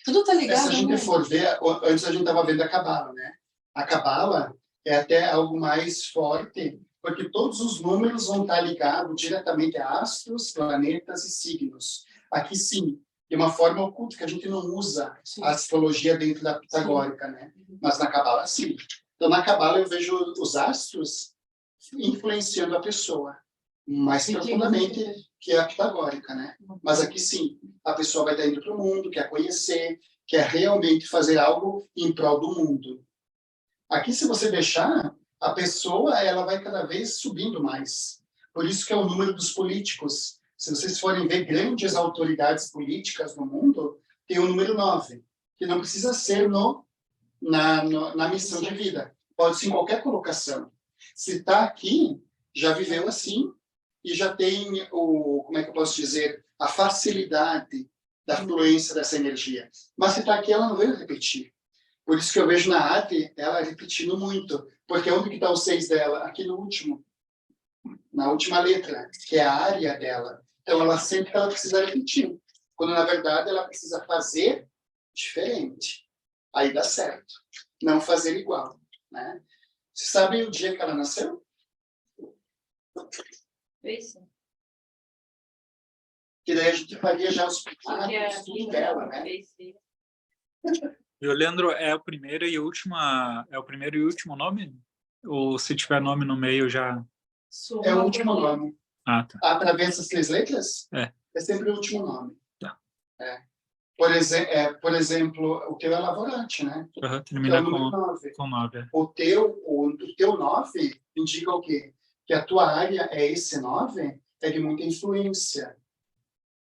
Tudo tá ligado. Se a gente for ver, antes a gente estava vendo a Cabala, né? A Cabala é até algo mais forte, porque todos os números vão estar ligados diretamente a astros, planetas e signos. Aqui sim, de uma forma oculta, que a gente não usa a astrologia dentro da pitagórica, né? Mas na Cabala sim. Então na Cabala eu vejo os astros influenciando a pessoa mais profundamente que a pitagórica, né? Mas aqui sim, a pessoa vai estar indo para o mundo, quer conhecer, quer realmente fazer algo em prol do mundo. Aqui, se você deixar, a pessoa ela vai cada vez subindo mais. Por isso que é o número dos políticos. Se vocês forem ver grandes autoridades políticas no mundo, tem o número 9, que não precisa ser na missão de vida. Pode ser em qualquer colocação. Se está aqui, já viveu assim, e já tem como é que eu posso dizer, a facilidade da fluência dessa energia. Mas se está aqui, ela não veio repetir. Por isso que eu vejo na arte ela repetindo muito. Porque onde que está o 6 dela? Aqui no último. na última letra, que é a área dela. Então, ela sempre que ela precisa repetir, quando, na verdade, ela precisa fazer diferente. Aí dá certo. Não fazer igual, né? Você sabe o dia que ela nasceu? Isso. Que daí a gente faria já os Que é pilares dela, né? Esse. E o Leandro é o primeiro e último nome? Ou se tiver nome no meio já... É o último nome. Ah, tá. Através dessas 3 letras? É. É sempre o último nome. Tá. É. Por exemplo, o teu é lavorante, né? Uhum, Que é termina o número 9. com 9. O teu 9 indica o quê? Que a tua área é esse 9, é de muita influência.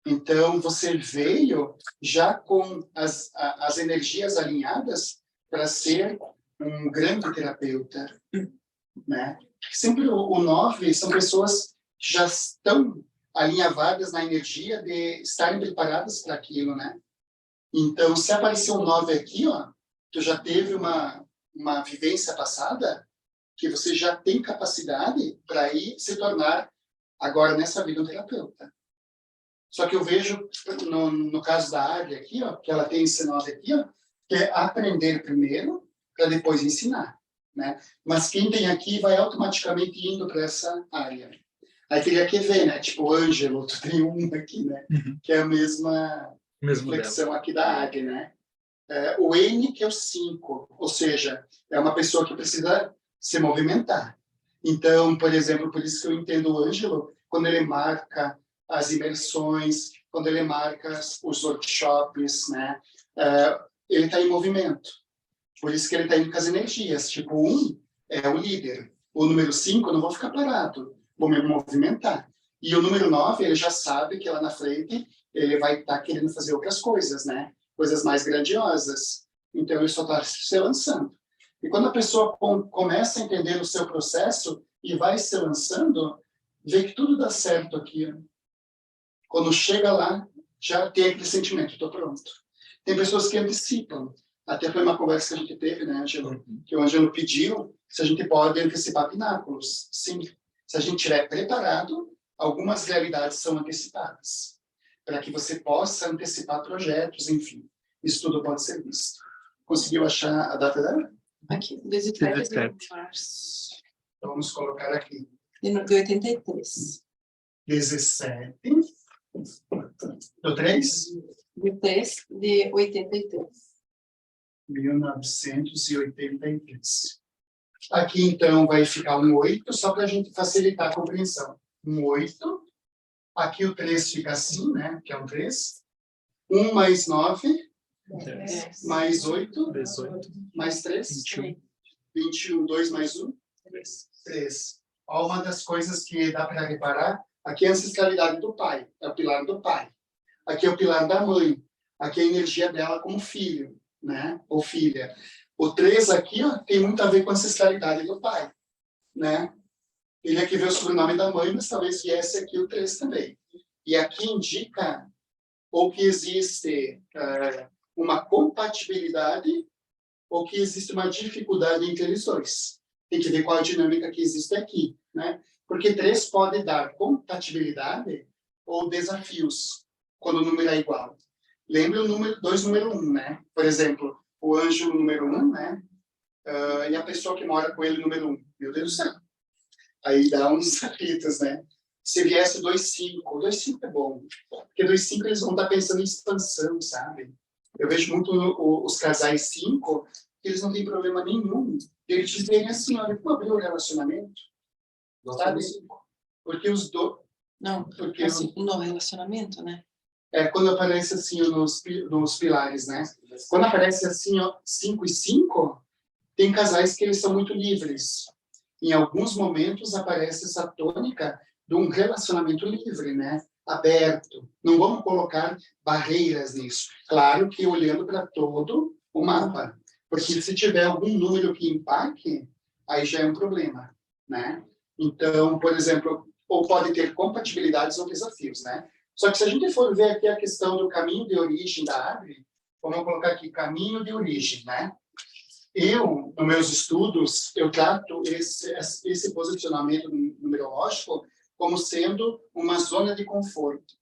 Então, você veio já com as energias alinhadas para ser um grande terapeuta, né? Sempre o 9 são pessoas que já estão alinhavadas na energia de estarem preparadas para aquilo, né? Então, se aparecer um 9 aqui, ó, tu já teve uma vivência passada que você já tem capacidade para ir se tornar, agora nessa vida, um terapeuta. Só que eu vejo, no caso da área aqui, ó, que ela tem esse 9 aqui, ó, que é aprender primeiro para depois ensinar, né? Mas quem tem aqui vai automaticamente indo para essa área. Aí teria que ver, né? Tipo, o Ângelo, tu tem um aqui, né? Uhum. Que é a mesma reflexão aqui da área, né? O N, que é o 5, ou seja, é uma pessoa que precisa se movimentar. Então, por exemplo, por isso que eu entendo o Ângelo, quando ele marca as imersões, quando ele marca os workshops, né? Ele está em movimento. Por isso que ele está indo com as energias. Tipo, 1 é o líder. O número 5, eu não vou ficar parado, vou me movimentar. E o número 9, ele já sabe que lá na frente ele vai estar querendo fazer outras coisas, né? Coisas mais grandiosas. Então, ele só está se lançando. E quando a pessoa começa a entender o seu processo e vai se lançando, vê que tudo dá certo aqui. Quando chega lá, já tem aquele sentimento, estou pronto. Tem pessoas que antecipam. Até foi uma conversa que a gente teve, né, Ângelo? Que o Ângelo pediu se a gente pode antecipar pináculos. Sim. Se a gente estiver preparado, algumas realidades são antecipadas. Para que você possa antecipar projetos, enfim. Isso tudo pode ser visto. Conseguiu achar a data dela? Aqui, 17 de 17. março Então, vamos colocar aqui. de 83. 17 do 3? De 3 de 83. 1983. Aqui, então, vai ficar um 8, só para a gente facilitar a compreensão. Um 8. Aqui o 3 fica assim, né? Que é um 3. 1 mais 9, 10. mais 8, 18. mais 3. 21. 21, 2 mais 1, 3. Ó, uma das coisas que dá para reparar, aqui é a ancestralidade do pai, é o pilar do pai. Aqui é o pilar da mãe, aqui é a energia dela como filho, né? Ou filha. O 3 aqui, ó, tem muito a ver com a ancestralidade do pai, né? Ele aqui vê o sobrenome da mãe, mas talvez viesse aqui o 3 também. E aqui indica ou que existe uma compatibilidade ou que existe uma dificuldade entre eles dois. Tem que ver qual a dinâmica que existe aqui, né? Porque 3 pode dar compatibilidade ou desafios, quando o número é igual. Lembra o número 2, número 1, né? Por exemplo, o anjo número 1, né? E a pessoa que mora com ele número 1. Meu Deus do céu. Aí dá uns atritos, né? Se viesse 2,5, 2,5 é bom. Porque 2,5 eles vão estar pensando em expansão, sabe? Eu vejo muito os casais 5, que eles não têm problema nenhum. Eles dizem assim, olha, como abrir o relacionamento? Sabe? Porque os dois... Não, porque assim, no relacionamento, né? quando aparece assim nos pilares, né? Quando aparece assim, ó, 5 e 5, tem casais que eles são muito livres. Em alguns momentos aparece essa tônica de um relacionamento livre, né? Aberto. Não vamos colocar barreiras nisso. Claro que olhando para todo o mapa. Porque se tiver algum número que empaque, aí já é um problema, né? Então, por exemplo, ou pode ter compatibilidades ou desafios, né? Só que se a gente for ver aqui a questão do caminho de origem da árvore, vamos colocar aqui caminho de origem, né? Eu, nos meus estudos, eu trato esse posicionamento no numerológico como sendo uma zona de conforto.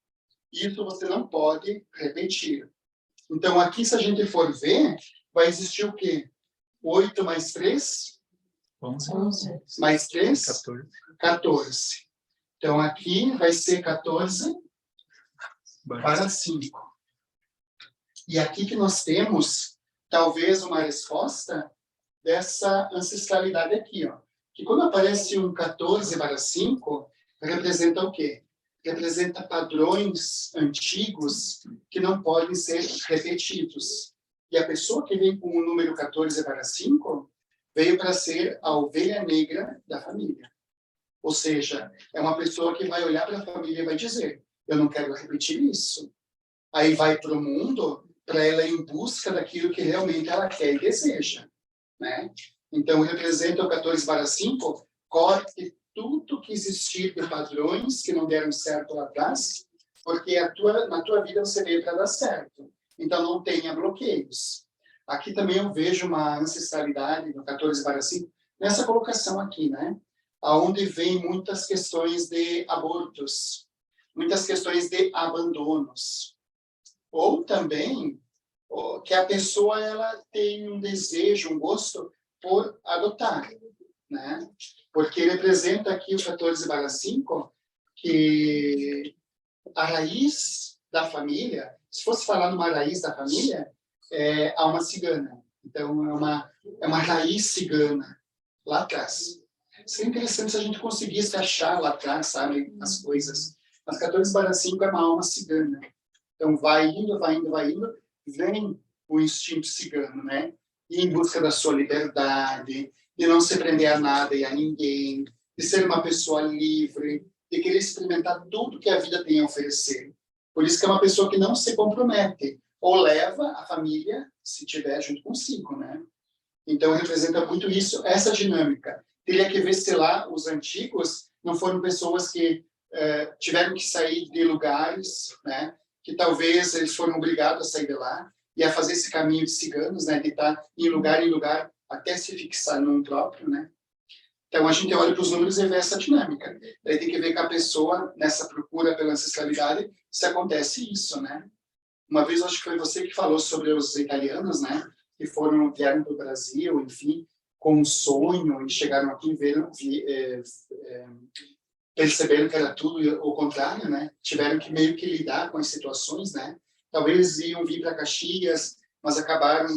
Isso você não pode repetir. Então, aqui, se a gente for ver, vai existir o quê? 8 mais 3, 11, mais 3, 14. 14. Então, aqui vai ser 14 para 5. E aqui que nós temos, talvez, uma resposta dessa ancestralidade aqui, ó. Que quando aparece um 14 para 5, representa o quê? Representa padrões antigos que não podem ser repetidos. E a pessoa que vem com o número 14 para 5 veio para ser a ovelha negra da família. Ou seja, é uma pessoa que vai olhar para a família e vai dizer: eu não quero repetir isso. Aí vai para o mundo para ela ir em busca daquilo que realmente ela quer e deseja, né? Então, representa o 14 para 5, corte tudo que existir de padrões que não deram certo lá atrás, porque na tua vida você veio para dar certo. Então, não tenha bloqueios. Aqui também eu vejo uma ancestralidade no 14 para 5, nessa colocação aqui, né? Onde vem muitas questões de abortos, muitas questões de abandonos. Ou também que a pessoa ela tem um desejo, um gosto por adotar, né? Porque representa aqui o 14 para 5, que a raiz da família, se fosse falar numa raiz da família, é a alma cigana. Então, é uma raiz cigana lá atrás. Seria interessante se a gente conseguisse achar lá atrás, sabe, as coisas. Mas 14 para 5 é uma alma cigana. Então, vai indo, vem o instinto cigano, né? E em busca da sua liberdade, de não se prender a nada e a ninguém, de ser uma pessoa livre, de querer experimentar tudo que a vida tem a oferecer. Por isso que é uma pessoa que não se compromete, ou leva a família, se tiver, junto consigo, né? Então, representa muito isso, essa dinâmica. Teria que ver se lá os antigos não foram pessoas que tiveram que sair de lugares, né? Que talvez eles foram obrigados a sair de lá e a fazer esse caminho de ciganos, né? De estar em lugar até se fixar num próprio, né? Então, a gente olha para os números e vê essa dinâmica. Daí tem que ver com a pessoa, nessa procura pela ancestralidade, se acontece isso, né? Uma vez, acho que foi você que falou sobre os italianos, né? Que vieram para o Brasil, enfim, com um sonho, e chegaram aqui e perceberam que era tudo o contrário, né? Tiveram que meio que lidar com as situações, né? Talvez iam vir para Caxias, mas acabaram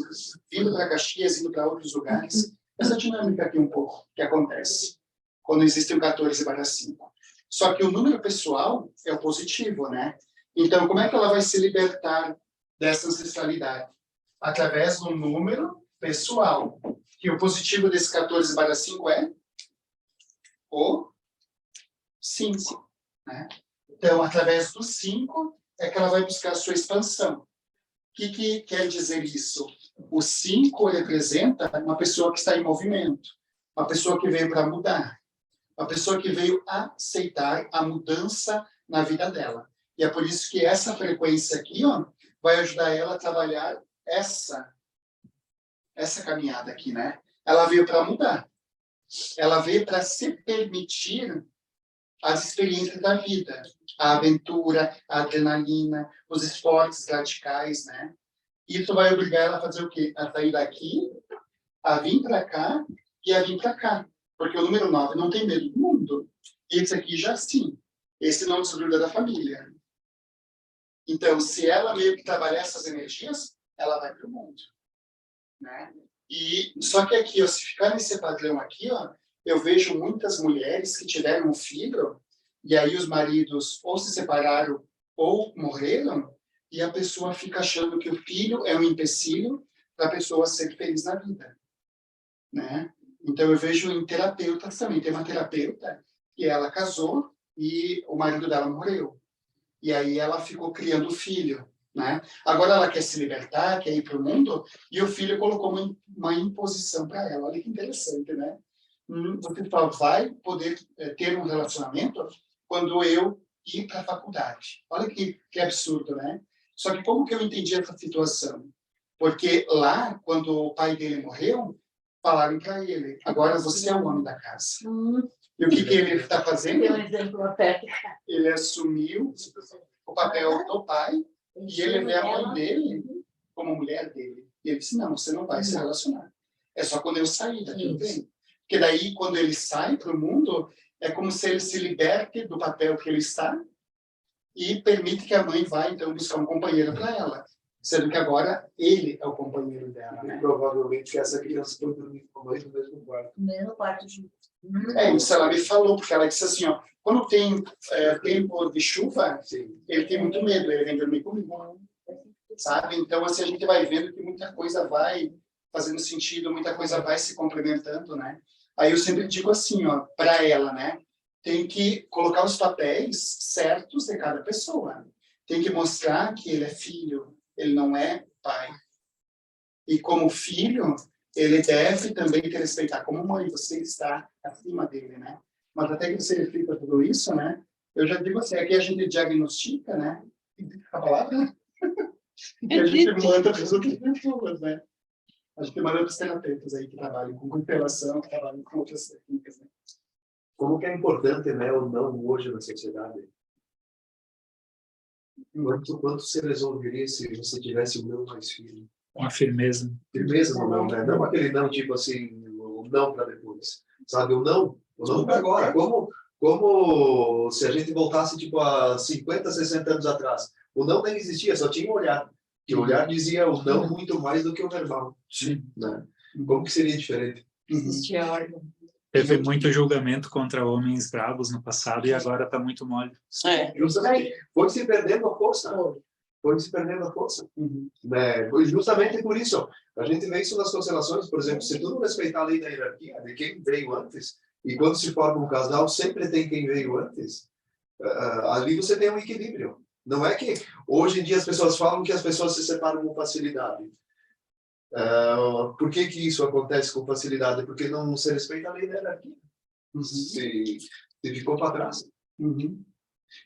vindo para Caxias, indo para outros lugares. Essa dinâmica aqui um pouco que acontece quando existe um 14 para 5. Só que o número pessoal é o positivo, né? Então, como é que ela vai se libertar dessa ancestralidade? Através do número pessoal. Que o positivo desse 14 para 5 é o 5, né? Então, através do 5 é que ela vai buscar a sua expansão. O que quer dizer isso? O 5 representa uma pessoa que está em movimento, uma pessoa que veio para mudar, uma pessoa que veio aceitar a mudança na vida dela. E é por isso que essa frequência aqui, ó, vai ajudar ela a trabalhar essa caminhada aqui, né? Ela veio para mudar. Ela veio para se permitir as experiências da vida, a aventura, a adrenalina, os esportes radicais, né? Isso vai obrigar ela a fazer o quê? A sair daqui, a vir para cá e a vir para cá. Porque o número 9 não tem medo do mundo. E esse aqui já sim. Esse não desgruda da família. Então, se ela meio que trabalhar essas energias, ela vai para o mundo, né? E só que aqui, ó, se ficar nesse padrão aqui, ó, eu vejo muitas mulheres que tiveram um filho e aí os maridos ou se separaram ou morreram e a pessoa fica achando que o filho é um empecilho para a pessoa ser feliz na vida, né? Então eu vejo em terapeutas também. Tem uma terapeuta que ela casou e o marido dela morreu. E aí ela ficou criando o filho, né? Agora ela quer se libertar, quer ir para o mundo, e o filho colocou uma imposição para ela. Olha que interessante, né? Você só vai poder ter um relacionamento quando eu ir para a faculdade. Olha que absurdo, né? Só que como que eu entendi essa situação? Porque lá, quando o pai dele morreu, falaram para ele, agora você é o homem da casa. Hum, E o que ele está fazendo? Deu um exemplo até. Ele assumiu o papel do pai e ele vê a mãe dele como mulher dele. E ele disse, não, você não vai se relacionar. É só quando eu sair daqui, não tem. Porque daí, quando ele sai para o mundo, é como se ele se liberte do papel que ele está e permite que a mãe vá, então, buscar um companheiro para ela. Sendo que agora ele é o companheiro dela, E né? provavelmente essa criança foi dormir com a mãe no mesmo quarto. No mesmo quarto junto. Isso ela me falou, porque ela disse assim, ó, quando tem tempo de chuva, ele tem muito medo, ele vem dormir comigo, sabe? Então, assim, a gente vai vendo que muita coisa vai fazendo sentido, muita coisa vai se complementando, né? Aí eu sempre digo assim, ó, para ela, né? Tem que colocar os papéis certos de cada pessoa. Tem que mostrar que ele é filho, ele não é pai. E como filho, ele deve também te respeitar como mãe, você está acima dele, né? Mas até que você reflita tudo isso, né? Eu já digo assim, aqui a gente diagnostica, né? A palavra, né? E a gente manda para as outras pessoas, né? A gente manda para os terapeutas aí que trabalham com constelação, que trabalham com outras técnicas, né? Como que é importante, né, o não hoje na sociedade? Quanto você resolveria se você tivesse o não mais filho? Com a firmeza. Firmeza no não, né? Não aquele não, tipo assim, o não para depois. Sabe, o não para agora. Como se a gente voltasse, tipo, a 50, 60 anos atrás. O não nem existia, só tinha um olhar. E o olhar dizia o não muito mais do que o verbal. Sim. Né? Como que seria diferente? Existia ordem. Teve muito julgamento contra homens bravos no passado e agora está muito mole. Justamente. Foi se perdendo a força. Foi se perdendo a força. Né? Foi justamente por isso. A gente vê isso nas constelações, por exemplo, se tu não respeitar a lei da hierarquia, de quem veio antes, e quando se forma um casal, sempre tem quem veio antes, ali você tem um equilíbrio. Não é que hoje em dia as pessoas falam que as pessoas se separam com facilidade. Por que isso acontece com facilidade? Porque não se respeita a lei da hierarquia. Se ficou para trás.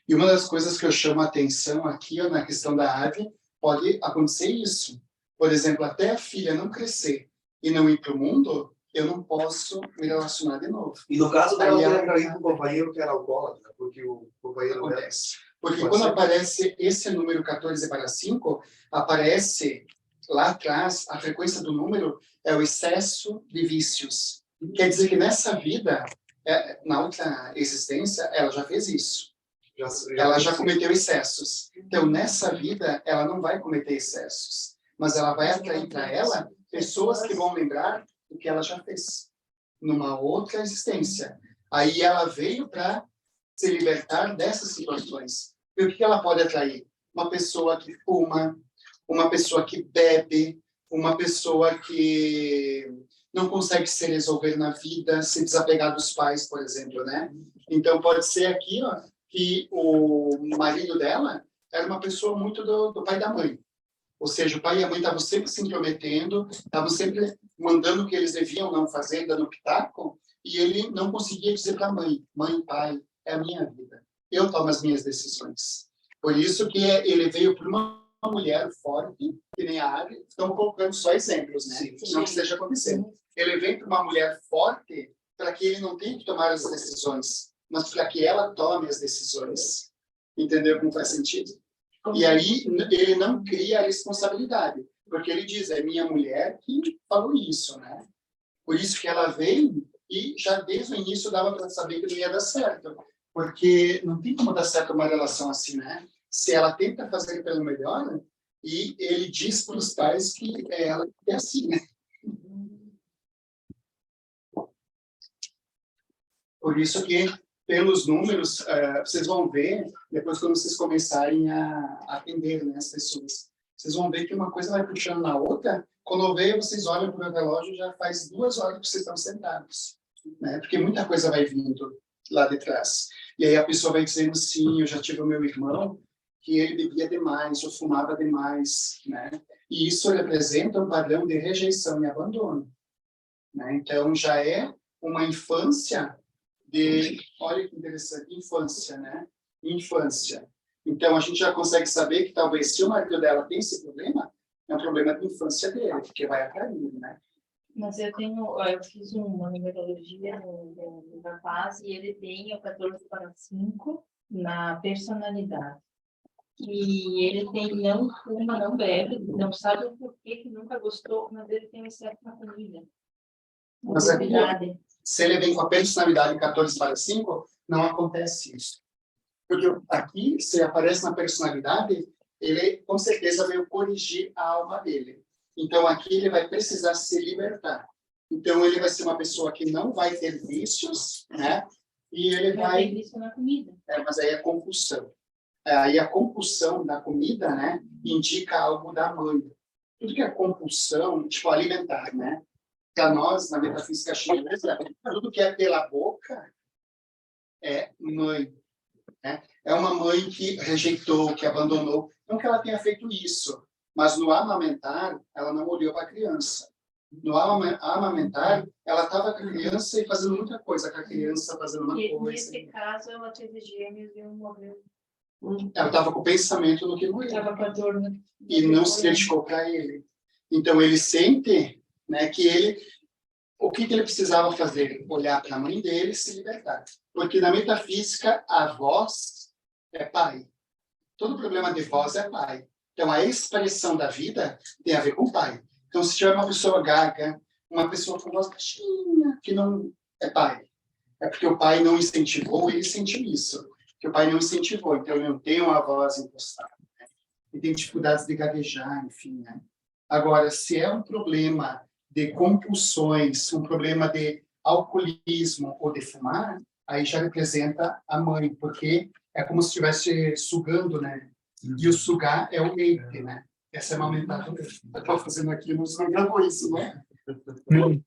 E uma das coisas que eu chamo a atenção aqui, ó, na questão da árvore, pode acontecer isso. Por exemplo, até a filha não crescer e não ir para o mundo, eu não posso me relacionar de novo. E no caso dela, Aí ter ela- atraído um companheiro que era alcoólatra, porque o companheiro dela... Acontece. Porque Pode quando ser. aparece esse número 14/5, aparece lá atrás, a frequência do número é o excesso de vícios. Quer dizer que nessa vida, na outra existência, ela já fez isso. Ela já cometeu excessos. Então, nessa vida, ela não vai cometer excessos. Mas ela vai atrair para ela pessoas que vão lembrar do que ela já fez. Numa outra existência. Aí ela veio para se libertar dessas situações. E o que ela pode atrair? Uma pessoa que fuma, uma pessoa que bebe, uma pessoa que não consegue se resolver na vida, se desapegar dos pais, por exemplo, né? Então, pode ser aqui, ó, que o marido dela era uma pessoa muito do pai e da mãe. Ou seja, o pai e a mãe estavam sempre se intrometendo, estavam sempre mandando o que eles deviam não fazer, dando pitaco, e ele não conseguia dizer para a mãe, mãe, pai, é a minha vida. Eu tomo as minhas decisões. Por isso que ele veio por uma mulher forte, que nem a Ari, estão colocando só exemplos, né? Não que esteja acontecendo. Ele vem para uma mulher forte para que ele não tenha que tomar as decisões, mas para que ela tome as decisões. Entendeu como faz sentido? E aí ele não cria a responsabilidade, porque ele diz, é minha mulher que falou isso, né? Por isso que ela veio e já desde o início dava para saber que não ia dar certo, porque não tem como dar certo uma relação assim, né? Se ela tenta fazer pelo melhor e ele diz para os pais que é ela que é assim, né? Por isso que pelos números, vocês vão ver, depois quando vocês começarem a atender, né, as pessoas, vocês vão ver que uma coisa vai puxando na outra, quando vê, vocês olham para o relógio, já faz 2 horas que vocês estão sentados, né, porque muita coisa vai vindo lá de trás. E aí a pessoa vai dizendo, sim, eu já tive o meu irmão, que ele bebia demais, ou fumava demais, né, e isso representa um padrão de rejeição e abandono, né, então já é uma infância olha que interessante, infância, né? Infância. Então, a gente já consegue saber que talvez se o marido dela tem esse problema, é um problema de infância dele, porque vai atrair, né? Mas eu fiz uma numerologia no rapaz e ele tem o 14 para 5 na personalidade. E ele tem, não fuma, não bebe, não sabe o porquê que nunca gostou, mas ele tem um excesso na comida. Mas se ele vem com a personalidade 14 para 5, não acontece isso. Porque aqui, se aparece na personalidade, ele com certeza veio corrigir a alma dele. Então, aqui ele vai precisar se libertar. Então, ele vai ser uma pessoa que não vai ter vícios, né? E ele vai... ter vício na comida. Mas aí é compulsão. Aí a compulsão da comida, né, indica algo da mãe. Tudo que é compulsão, tipo alimentar, né? Para nós, na metafísica chinesa, tudo que é pela boca é mãe. Né? É uma mãe que rejeitou, que abandonou. Não que ela tenha feito isso, mas no amamentar, ela não olhou para a criança. No amamentar, ela estava com a criança e fazendo muita coisa com a criança, fazendo uma E coisa. nesse caso, ela teve gêmeos e um morreu. Ela estava com o pensamento no que morreu. Estava com a dor. E não se dedicou para ele. Então, ele sente, né, que o que ele precisava fazer? Olhar para a mãe dele e se libertar. Porque na metafísica, a voz é pai. Todo problema de voz é pai. Então, a expressão da vida tem a ver com o pai. Então, se tiver uma pessoa gaga, uma pessoa com voz baixinha, que não é pai. É porque o pai não incentivou, ele sentiu isso. Que o pai não incentivou, então ele não tem uma voz impostada. Né? E tem dificuldades de gaguejar, enfim. Né? Agora, se é um problema de compulsões, um problema de alcoolismo ou de fumar, aí já representa a mãe, porque é como se estivesse sugando, né? E o sugar é o leite, né? Essa é a amamentada. Eu estou fazendo aqui, não se não gravou isso, né? Não.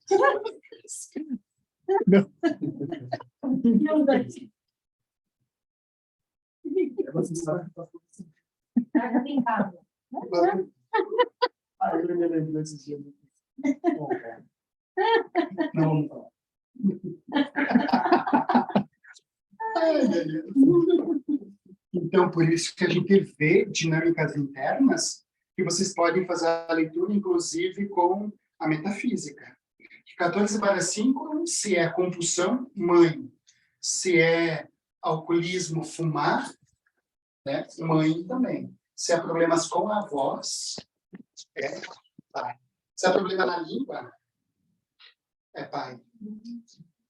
Você sabe que Já tem casa. eu me lembro desses dias. Não, não. Ai, meu Deus. Então, por isso que a gente vê dinâmicas internas que vocês podem fazer a leitura, inclusive, com a metafísica. De 14 para 5, se é compulsão, mãe. Se é alcoolismo, fumar, né? Mãe também. Se há problemas com a voz, é pai. Se há problema na língua, é pai.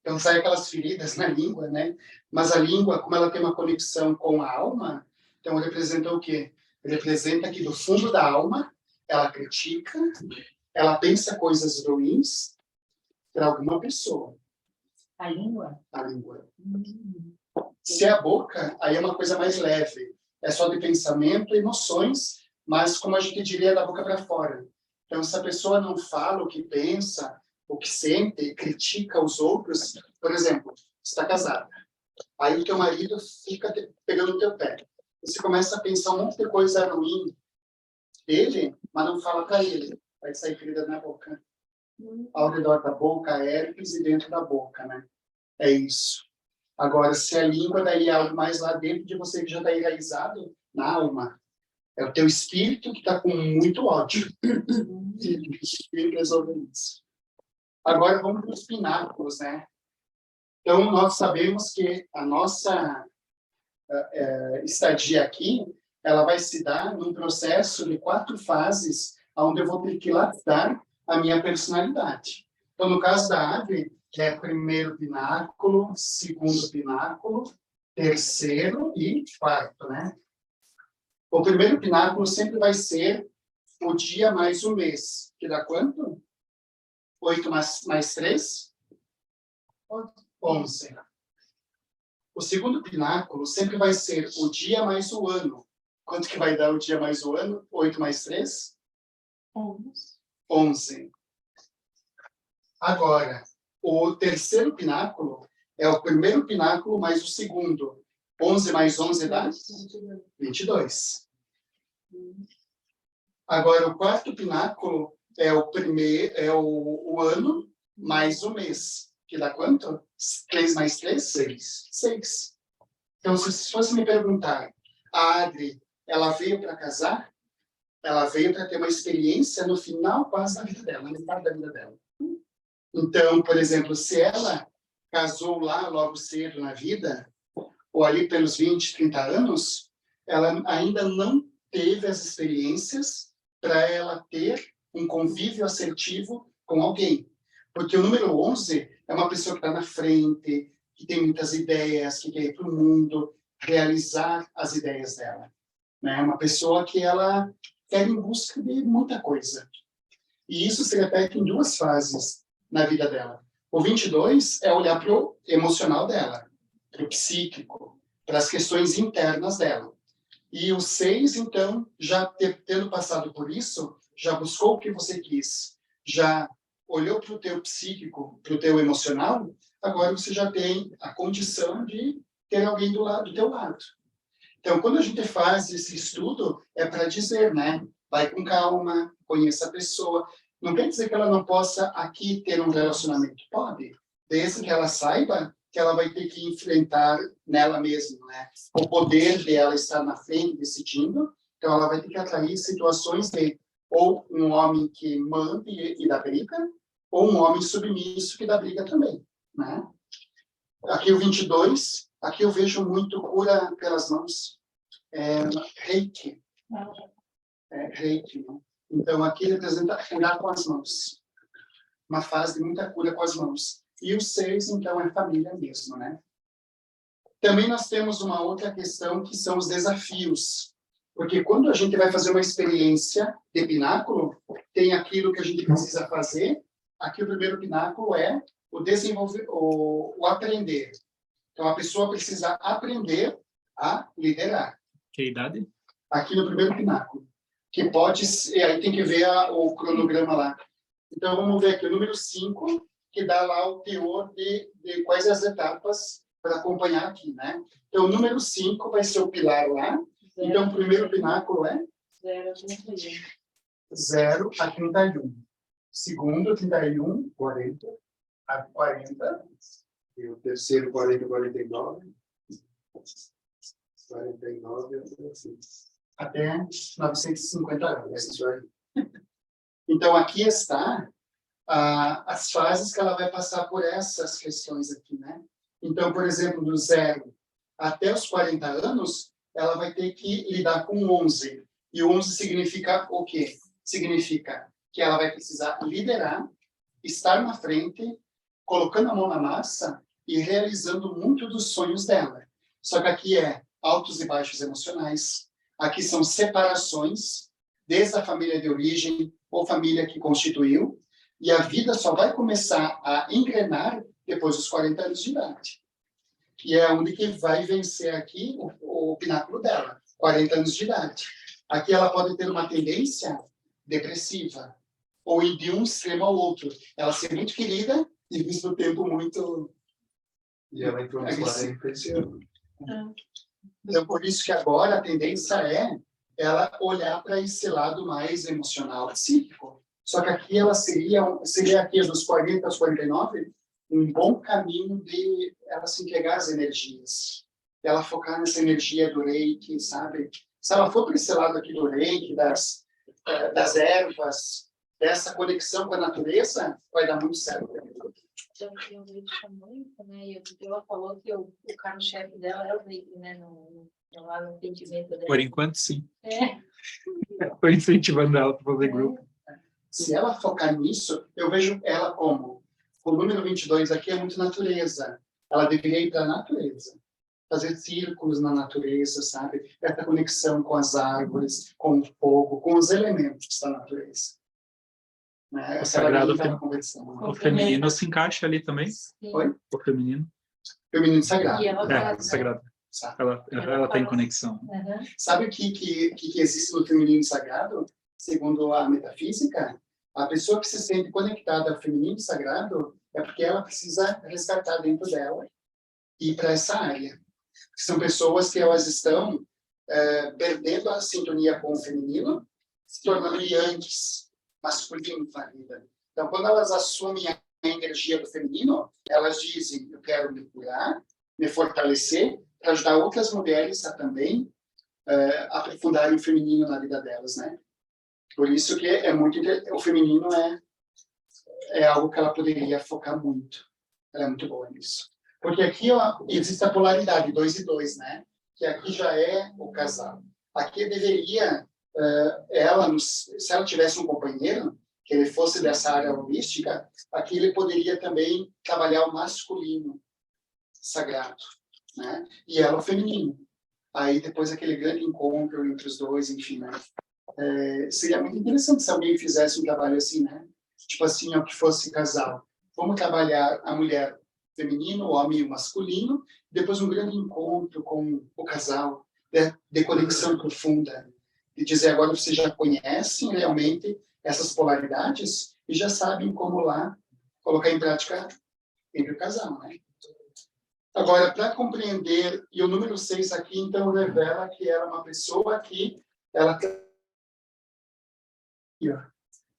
Então, sai aquelas feridas na língua, né? Mas a língua, como ela tem uma conexão com a alma, então representa o quê? Representa que do fundo da alma, ela critica, ela pensa coisas ruins para alguma pessoa. A língua? A língua. Se é a boca, aí é uma coisa mais leve. É só de pensamento, emoções, mas, como a gente diria, da boca para fora. Então, se a pessoa não fala o que pensa, o que sente, critica os outros, por exemplo, você está casada, aí o teu marido fica pegando o teu pé. Você começa a pensar um monte de coisa ruim dele, mas não fala para ele. Vai sair ferida na boca. Ao redor da boca, herpes, e dentro da boca, né? É isso. Agora, se a língua, daí é algo mais lá dentro de você que já está enraizado na alma. É o teu espírito que está com muito ódio. E resolve isso. Agora vamos para os pináculos, né? Então, nós sabemos que a nossa estadia aqui, ela vai se dar num processo de 4 fases, onde eu vou ter que lapidar a minha personalidade. Então, no caso da ave, que é primeiro pináculo, segundo pináculo, terceiro e quarto, né? O primeiro pináculo sempre vai ser o dia mais o mês, que dá quanto? 8 mais 3? 11. O segundo pináculo sempre vai ser o dia mais o ano. Quanto que vai dar o dia mais o ano? 8 mais 3? 11. Agora, o terceiro pináculo é o primeiro pináculo mais o segundo. 11 mais 11 dá? 22. Agora, o quarto pináculo é o primeiro, é o ano mais o mês. Que dá quanto? 3 mais 3? 6. 6. Então, se fosse me perguntar, a Adri, ela veio para casar? Ela veio para ter uma experiência no final quase da vida dela, na metade da vida dela. Então, por exemplo, se ela casou lá logo cedo na vida, ou ali pelos 20, 30 anos, ela ainda não teve as experiências para ela ter um convívio assertivo com alguém. Porque o número 11 é uma pessoa que está na frente, que tem muitas ideias, que quer ir para o mundo, realizar as ideias dela. Né? Uma pessoa que ela quer ir em busca de muita coisa. E isso se repete em 2 fases na vida dela. O 22 é olhar para o emocional dela, para o psíquico, para as questões internas dela. E o 6, então, já tendo passado por isso, já buscou o que você quis, já olhou para o teu psíquico, para o teu emocional, agora você já tem a condição de ter alguém do teu lado. Então, quando a gente faz esse estudo, é para dizer, né? Vai com calma, conheça a pessoa. Não quer dizer que ela não possa aqui ter um relacionamento. Pode, desde que ela saiba que ela vai ter que enfrentar nela mesma, né? O poder dela estar na frente decidindo, então ela vai ter que atrair situações de ou um homem que manda e dá briga, ou um homem submisso que dá briga também, né? Aqui o 22, aqui eu vejo muito cura pelas mãos, reiki. Reiki, né? Então aqui representa curar com as mãos. Uma fase de muita cura com as mãos. E o 6, então, é família mesmo, né? Também nós temos uma outra questão que são os desafios. Porque quando a gente vai fazer uma experiência de pináculo, tem aquilo que a gente precisa fazer. Aqui o primeiro pináculo é o desenvolver, o aprender. Então a pessoa precisa aprender a liderar. Que idade? Aqui no primeiro pináculo. Que pode ser, aí tem que ver o cronograma lá. Então vamos ver aqui o número 5, que dá lá o teor de quais as etapas para acompanhar aqui, né? Então o número 5 vai ser o pilar lá. Então, o primeiro pináculo é 0 a 31. Segundo, 31, 40 a 40. E o terceiro, 40, 49. 49 Até 950 anos. É isso aí. Então, aqui está as fases que ela vai passar por essas questões aqui, né? Então, por exemplo, do 0 até os 40 anos, ela vai ter que lidar com 11. E o 11 significa o quê? Significa que ela vai precisar liderar, estar na frente, colocando a mão na massa e realizando muito dos sonhos dela. Só que aqui é altos e baixos emocionais. Aqui são separações, desde a família de origem ou família que constituiu. E a vida só vai começar a engrenar depois dos 40 anos de idade. E é onde que vai vencer aqui o pináculo dela, 40 anos de idade. Aqui ela pode ter uma tendência depressiva, ou ir de um extremo ao outro. Ela ser muito querida e, ao mesmo tempo, muito... E ela entrou nos 40 esse ano. Então, por isso que agora a tendência é ela olhar para esse lado mais emocional, psíquico. Só que aqui ela seria aqui dos 40 aos 49, um bom caminho de ela se entregar às energias. Ela focar nessa energia do reiki, sabe? Se ela for para esse lado aqui do reiki, das ervas, dessa conexão com a natureza, vai dar muito certo. Então, o reiki muito, né? E ela falou que o carro-chefe dela é o reiki, né? Lá no entendimento dela. Por enquanto, sim. É. Estou incentivando ela para fazer grupo. Se ela focar nisso, eu vejo ela como o número 22 aqui é muito natureza. Ela deveria ir para a natureza. Fazer círculos na natureza, sabe? Essa conexão com as árvores, com o fogo, com os elementos da natureza. Né? O sagrado O feminino se encaixa ali também. Sim. Oi? O feminino. Feminino sagrado. E ela faz, O sagrado. Sabe? Ela tem conexão. Uhum. Sabe o que existe no feminino sagrado? Segundo a metafísica, a pessoa que se sente conectada ao feminino sagrado é porque ela precisa resgatar dentro dela e ir para essa área. São pessoas que elas estão perdendo a sintonia com o feminino, se tornando yankees, masculino na vida. Então, quando elas assumem a energia do feminino, elas dizem, eu quero me curar, me fortalecer, para ajudar outras mulheres a também aprofundarem o feminino na vida delas, né? Por isso que é muito o feminino é algo que ela poderia focar muito. Ela é muito boa nisso. Porque aqui ó, existe a polaridade 2 e 2, né? Que aqui já é o casal. Aqui deveria, se ela tivesse um companheiro, que ele fosse dessa área holística, aqui ele poderia também trabalhar o masculino sagrado, né? E ela o feminino. Aí depois aquele grande encontro entre os dois, enfim, né? Seria muito interessante se alguém fizesse um trabalho assim, né? Tipo assim, ó, que fosse casal. Vamos trabalhar a mulher feminino, o homem masculino, depois um grande encontro com o casal, de conexão profunda, de dizer agora vocês já conhecem realmente essas polaridades e já sabem como lá colocar em prática entre o casal, né? Agora, para compreender, e o número 6 aqui, então, revela que ela é uma pessoa que ela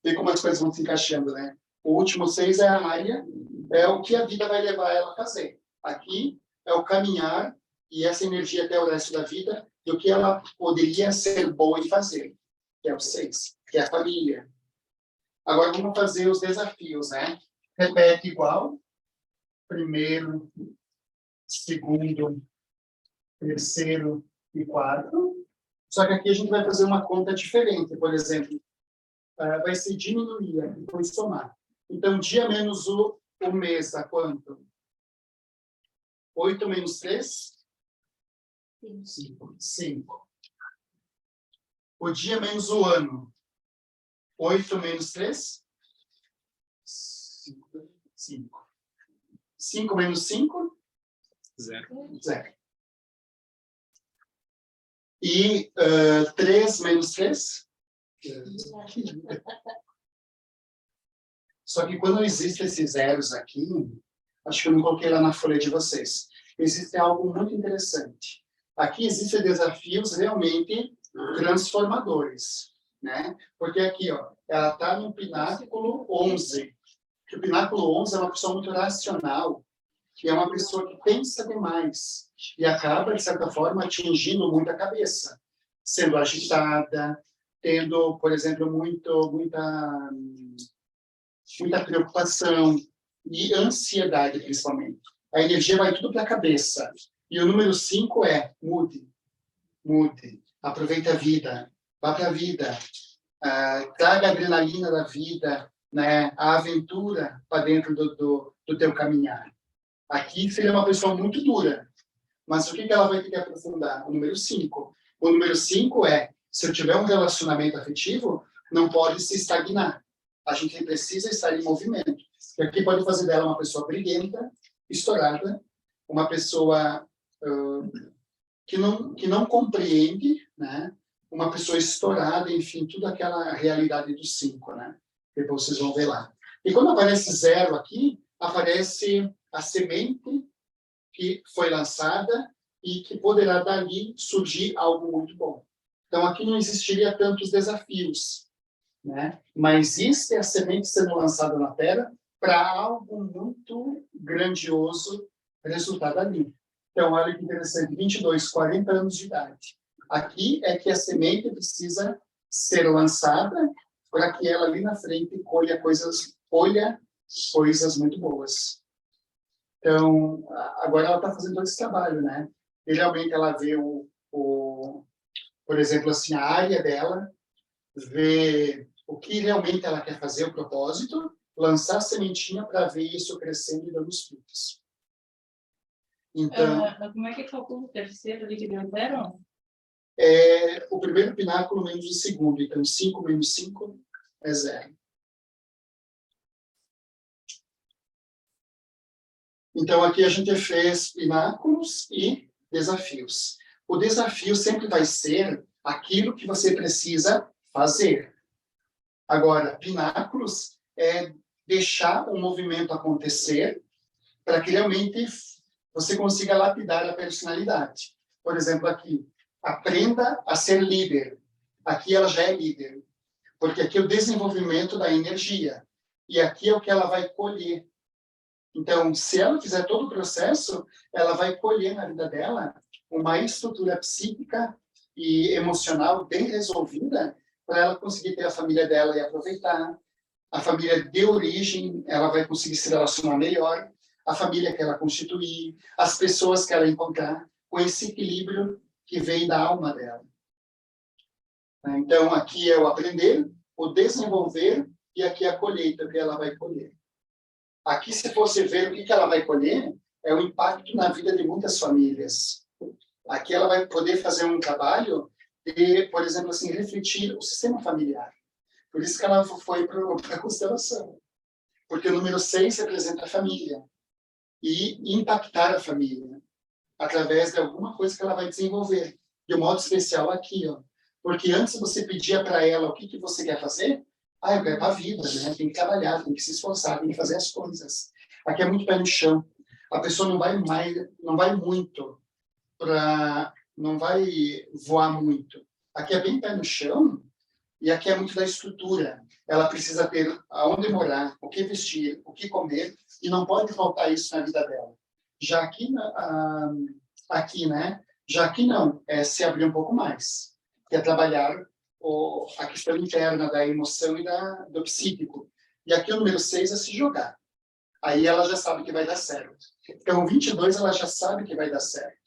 vê como as coisas vão se encaixando, né? O último 6 é a área, é o que a vida vai levar ela a fazer. Aqui é o caminhar e essa energia até o resto da vida do que ela poderia ser boa em fazer, que é o 6, que é a família. Agora vamos fazer os desafios, né? Repete igual. Primeiro, segundo, terceiro e quarto. Só que aqui a gente vai fazer uma conta diferente. Por exemplo, vai ser diminuir, depois somar. Então, dia menos o mês, a quanto? 8 menos 3? 5. O dia menos o ano. 8 menos 3? 5. 5 menos 5? 0. 0. E 3 menos 3? Só que quando existem esses zeros aqui, acho que eu não coloquei lá na folha de vocês, existe algo muito interessante. Aqui existem desafios realmente transformadores, né? Porque aqui, ó, ela está no pináculo 11. Que o pináculo 11 é uma pessoa muito racional, que é uma pessoa que pensa demais e acaba, de certa forma, atingindo muito a cabeça, sendo agitada, tendo, por exemplo, muita preocupação e ansiedade, principalmente. A energia vai tudo para a cabeça. E o número 5 é mude. Aproveita a vida. Vá para a vida. Traga a adrenalina da vida, né? A aventura para dentro do teu caminhar. Aqui seria uma pessoa muito dura. Mas o que ela vai ter que aprofundar? O número 5. O número 5 é, se eu tiver um relacionamento afetivo, não pode se estagnar. A gente precisa estar em movimento. E aqui pode fazer dela uma pessoa briguenta, estourada, uma pessoa que não compreende, né? Uma pessoa estourada, enfim, toda aquela realidade do 5, né? Depois vocês vão ver lá. E quando aparece 0 aqui, aparece a semente que foi lançada e que poderá dali surgir algo muito bom. Então, aqui não existiria tantos desafios, né? Mas existe a semente sendo lançada na terra para algo muito grandioso resultar dali. Então, olha que interessante, 22, 40 anos de idade. Aqui é que a semente precisa ser lançada para que ela ali na frente colha coisas muito boas. Então, agora ela está fazendo todo esse trabalho, né? E realmente ela vê por exemplo, assim, a área dela, vê o que realmente ela quer fazer, o propósito, lançar a sementinha para ver isso crescendo e dando os frutos. Então, como é que calcula o terceiro ali que deu 0? É o primeiro pináculo menos o segundo. Então, 5 menos 5 é 0. Então, aqui a gente fez pináculos e desafios. O desafio sempre vai ser aquilo que você precisa fazer. Agora, pináculos é deixar o movimento acontecer para que realmente você consiga lapidar a personalidade. Por exemplo, aqui, aprenda a ser líder. Aqui ela já é líder, porque aqui é o desenvolvimento da energia. E aqui é o que ela vai colher. Então, se ela fizer todo o processo, ela vai colher na vida dela uma estrutura psíquica e emocional bem resolvida para ela conseguir ter a família dela e aproveitar, a família de origem, ela vai conseguir se relacionar melhor, a família que ela constituir, as pessoas que ela encontrar, com esse equilíbrio que vem da alma dela. Então, aqui é o aprender, o desenvolver, e aqui é a colheita que ela vai colher. Aqui, se você ver o que ela vai colher, é o impacto na vida de muitas famílias. Aqui ela vai poder fazer um trabalho de, por exemplo, assim, refletir o sistema familiar. Por isso que ela foi para a constelação. Porque o número 6 representa a família. E impactar a família através de alguma coisa que ela vai desenvolver. De um modo especial aqui, ó. Porque antes você pedia para ela o que você quer fazer, eu quero para a vida, né? Tem que trabalhar, tem que se esforçar, tem que fazer as coisas. Aqui é muito pé no chão. A pessoa não vai muito não vai voar muito. Aqui é bem pé no chão e aqui é muito da estrutura. Ela precisa ter aonde morar, o que vestir, o que comer e não pode faltar isso na vida dela. Já aqui, né? Já aqui não, é se abrir um pouco mais. Que é trabalhar a questão interna da emoção e do psíquico. E aqui o número 6 é se jogar. Aí ela já sabe que vai dar certo. Então, o 22 ela já sabe que vai dar certo.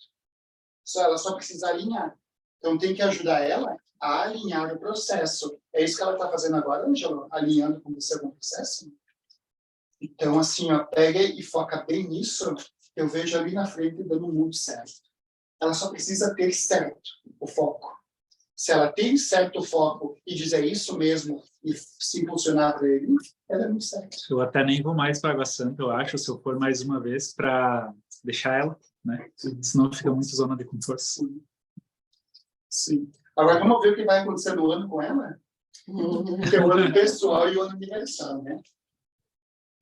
Ela só precisa alinhar. Então, tem que ajudar ela a alinhar o processo. É isso que ela está fazendo agora, Angela? Alinhando com você algum processo? Então, assim, ó, pega e foca bem nisso. Eu vejo ali na frente dando muito certo. Ela só precisa ter certo o foco. Se ela tem certo foco e dizer isso mesmo e se impulsionar para ele, ela é muito certa. Eu até nem vou mais para Água Santa, eu acho, se eu for mais uma vez, para deixar ela, né? Senão fica muito zona de conforto. Sim. Agora, vamos ver o que vai acontecer no ano com ela? Que é o ano pessoal e o ano universal, né?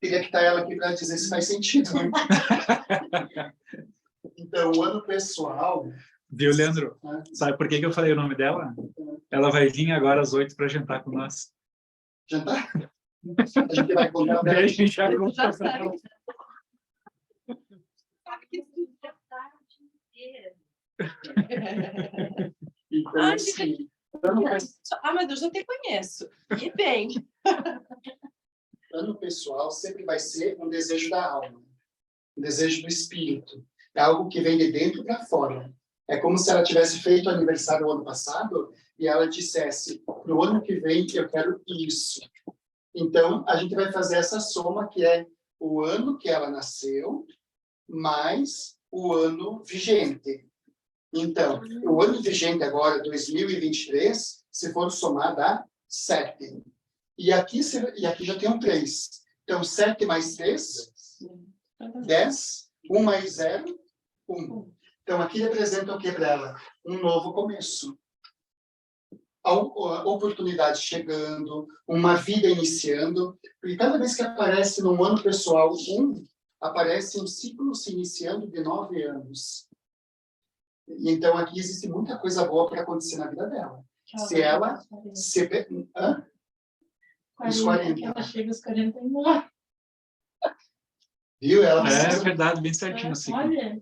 Queria que tá ela aqui para dizer se faz sentido. Né? Então, o ano pessoal... Viu, Leandro? Sabe por que eu falei o nome dela? Ela vai vir agora às 8 para jantar com nós. Jantar? A gente vai contar Daí a gente já Já sabe. Então, Ai, assim, meu Deus, eu te conheço. E bem. ano pessoal sempre vai ser um desejo da alma, um desejo do espírito. É algo que vem de dentro para fora. É como se ela tivesse feito o aniversário no ano passado e ela dissesse, no ano que vem eu quero isso. Então, a gente vai fazer essa soma que é o ano que ela nasceu mais o ano vigente. Então, o ano vigente agora, 2023, se for somar, dá 7. E aqui já tem um 3. Então, 7 mais 3, 10. 1 mais 0, 1. Então, aqui representa o que para ela? Um novo começo. A oportunidade chegando, uma vida iniciando. Porque cada vez que aparece no ano pessoal 1, aparece um ciclo se iniciando de 9 anos. Então, aqui existe muita coisa boa para acontecer na vida dela. Se ela... Os 40. Ela chega aos 49. Viu? Ela É verdade, bem certinho o ciclo. Olha,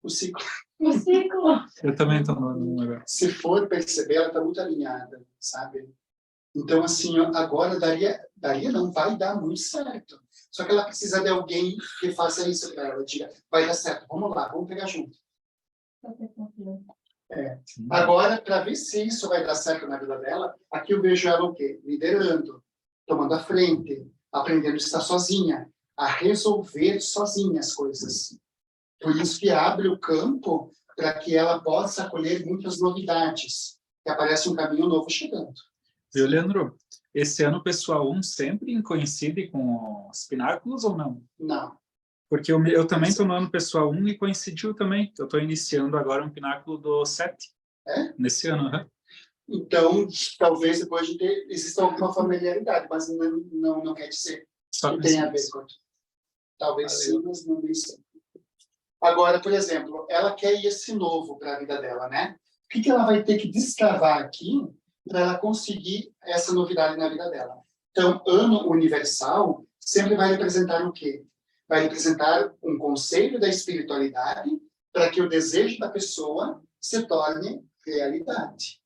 o ciclo. o ciclo. Eu também estou no negócio. Se for perceber, ela está muito alinhada, sabe? Então, assim, agora não vai dar muito certo. Só que ela precisa de alguém que faça isso para ela. Diga, vai dar certo, vamos lá, vamos pegar junto. Agora, para ver se isso vai dar certo na vida dela, aqui eu vejo ela o quê? Liderando, tomando a frente, aprendendo a estar sozinha, a resolver sozinha as coisas. Por isso que abre o campo para que ela possa acolher muitas novidades, que aparece um caminho novo chegando. Viu, Leandro? Esse ano, pessoal, sempre coincide com os pináculos ou não? Não. Porque eu também estou no ano pessoal 1 e coincidiu também. Eu estou iniciando agora um pináculo do 7. Nesse ano, né? Então, talvez depois de ter, exista alguma familiaridade, mas não quer dizer que tem a ver com isso. Talvez sim, mas não bem sempre. Agora, por exemplo, ela quer esse novo para a vida dela, né? O que ela vai ter que destravar aqui para ela conseguir essa novidade na vida dela? Então, ano universal sempre vai representar o quê? Vai representar um conceito da espiritualidade para que o desejo da pessoa se torne realidade.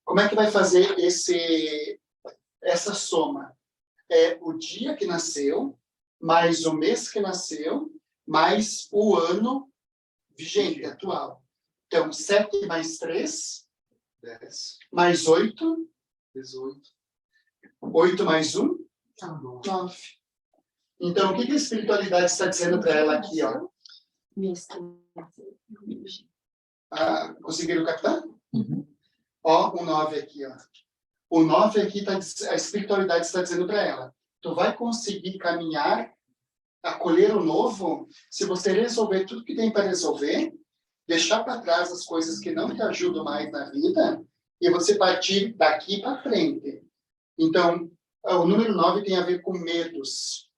Como é que vai fazer essa soma? é o dia que nasceu, mais o mês que nasceu, mais o ano vigente, atual. Então, 7 mais 3, 10, mais 8, 18, 8 mais 1, 9. 9. Então, o que a espiritualidade está dizendo para ela aqui, ó? Conseguiram captar? Ó, o 9 aqui, ó. O 9 aqui, a espiritualidade está dizendo para ela, tu vai conseguir caminhar, acolher o novo, se você resolver tudo que tem para resolver, deixar para trás as coisas que não te ajudam mais na vida, e você partir daqui para frente. Então, o número 9 tem a ver com medos,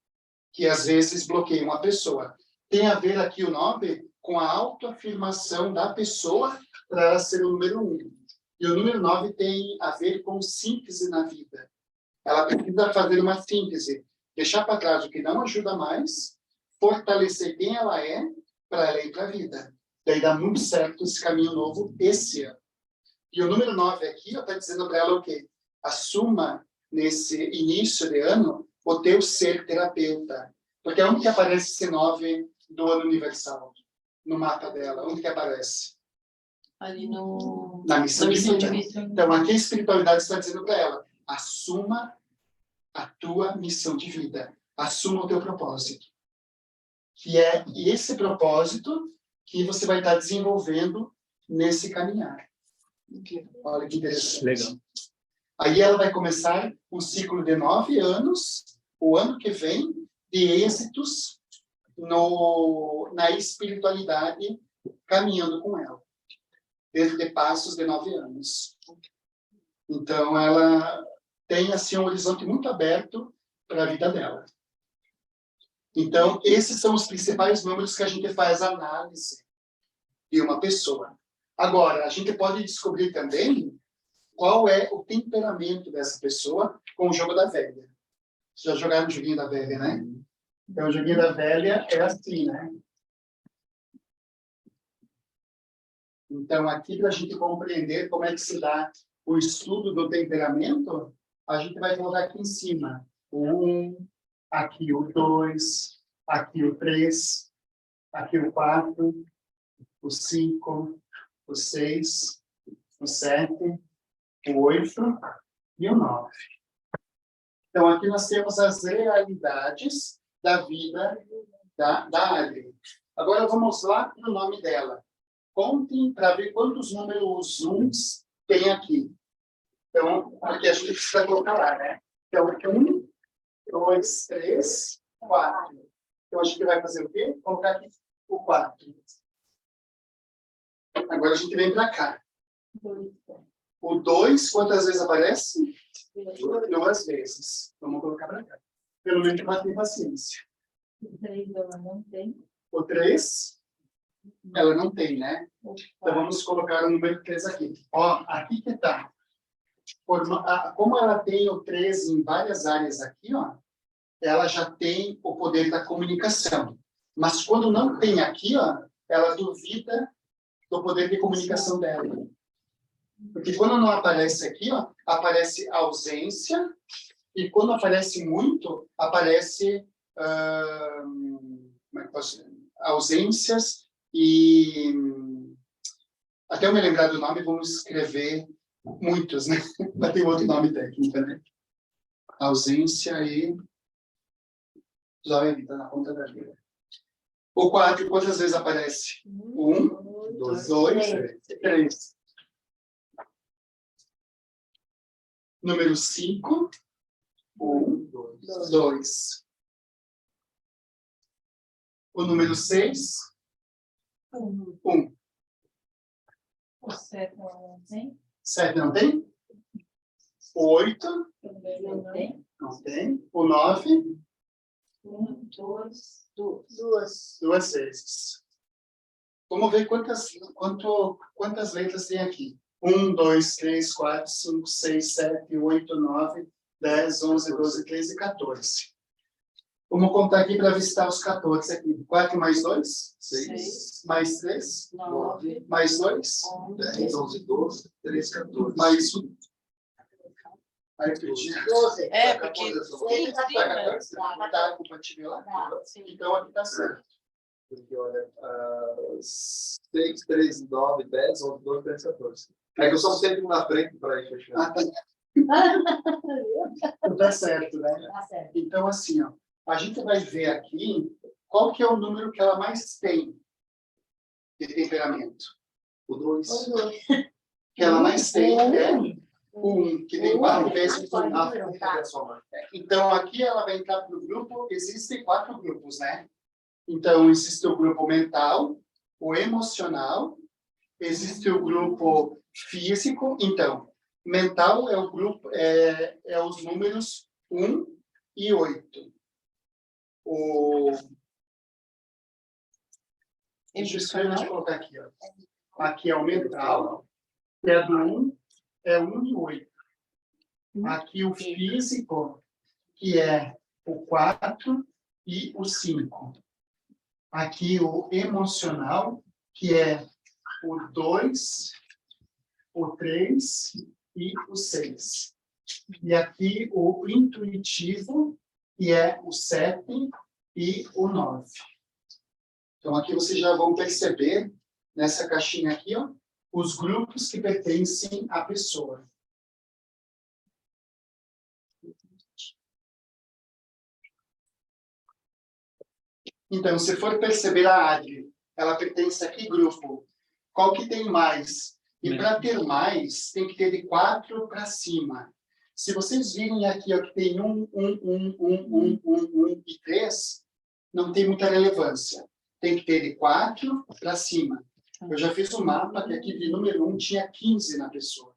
que às vezes bloqueiam a pessoa. Tem a ver aqui o 9 com a autoafirmação da pessoa para ela ser o número 1. E o número 9 tem a ver com síntese na vida. Ela precisa fazer uma síntese, deixar para trás o que não ajuda mais, fortalecer quem ela é, para ela ir para a vida. Daí dá muito certo esse caminho novo esse ano. E o número 9 aqui está dizendo para ela o quê? Assuma, nesse início de ano, o teu ser terapeuta. Porque onde que aparece esse 9 do ano universal? No mapa dela, onde que aparece? Ali no... Na missão de vida. vida. Então, aqui a espiritualidade está dizendo para ela, assuma a tua missão de vida. Assuma o teu propósito. Que é esse propósito que você vai estar desenvolvendo nesse caminhar. Olha que interessante. Legal. Aí ela vai começar um ciclo de 9 anos, o ano que vem, de êxitos na espiritualidade, caminhando com ela. Desde passos de 9 anos. Então, ela tem assim, um horizonte muito aberto para a vida dela. Então, esses são os principais números que a gente faz análise de uma pessoa. Agora, a gente pode descobrir também qual é o temperamento dessa pessoa com o jogo da velha. Já jogaram o joguinho da velha, né? Então, o joguinho da velha é assim, né? Então, aqui, para a gente compreender como é que se dá o estudo do temperamento, a gente vai colocar aqui em cima o 1, aqui o 2, aqui o 3, aqui o 4, o 5, o 6, o 7, o 8 e o 9. Então, aqui nós temos as realidades da vida da Adri. Agora, vamos lá para o nome dela. Contem para ver quantos números uns tem aqui. Então, aqui a gente precisa colocar lá, né? Então, 1, 2, 3, 4. Então, a gente vai fazer o quê? Colocar aqui o 4. Agora a gente vem para cá. O 2, quantas vezes aparece? 2 vezes. Vamos colocar para cá. Pelo menos para ter paciência. O 3 ela não tem. O 3, ela não tem, né? Então, vamos colocar o número 3 aqui. Ó, aqui que está. Como ela tem o 3 em várias áreas aqui, ó, ela já tem o poder da comunicação. Mas quando não tem aqui, ó, ela duvida do poder de comunicação dela. Porque quando não aparece aqui, ó, aparece ausência, e quando aparece muito, aparece como é que posso dizer? Ausências e... Até eu me lembrar do nome, vamos escrever muitos, né? Mas tem outro nome técnico, né? Ausência e... Já está na ponta da língua. O 4, quantas vezes aparece? 1, 2, 3. Número 5. 1, 2. O número 6. 1. O 7 não tem. 7 não tem? O 8. Também não tem. Não tem. O 9. 1, 2, 2 vezes. Vamos ver quantas letras tem aqui. 1, 2, 3, 4, 5, 6, 7, 8, 9, 10, 11, 12, 13, 14. Vamos contar aqui para visitar os 14 aqui. 4 mais 2? 6. Mais 3? 9. Mais 2? 10, 11, 12, 13, 14. Mais 1? Aí eu pedi. 12. É, porque Sim, tá Tá, bem. 14? Tá compatível lá? Tá, sim. Então aqui tá certo. Porque, olha, 6, 3, 9, 10, 11, 12, 13, 14. É que eu só sempre um na frente para ir fechando. Ah, tá. Então tá certo, né? Tá certo. Então, assim, ó, a gente vai ver aqui qual que é o número que ela mais tem de temperamento. O 2. Que ela mais tem é o 1, que tem 4 vezes Qual é o por número? Tá. Então, aqui ela vai entrar para o grupo, existem 4 grupos, né? Então, existe o grupo mental, o emocional, existe o grupo físico. Então, mental é o grupo, é os números 1 e 8. Deixa eu escrever, deixa eu colocar aqui. Ó. Aqui é o mental, que é do 1, é 1 e 8. Aqui o físico, que é o 4 e o 5. Aqui o emocional, que é o 2, o 3 e o 6. E aqui o intuitivo, que é o 7 e o 9. Então, aqui vocês já vão perceber, nessa caixinha aqui, ó, os grupos que pertencem à pessoa. Então, se for perceber a Adri, ela pertence a que grupo? Qual que tem mais? E para ter mais, tem que ter de 4 para cima. Se vocês virem aqui, ó, que tem 1 e 3, não tem muita relevância. Tem que ter de 4 para cima. Eu já fiz um mapa que aqui de número 1 tinha 15 na pessoa.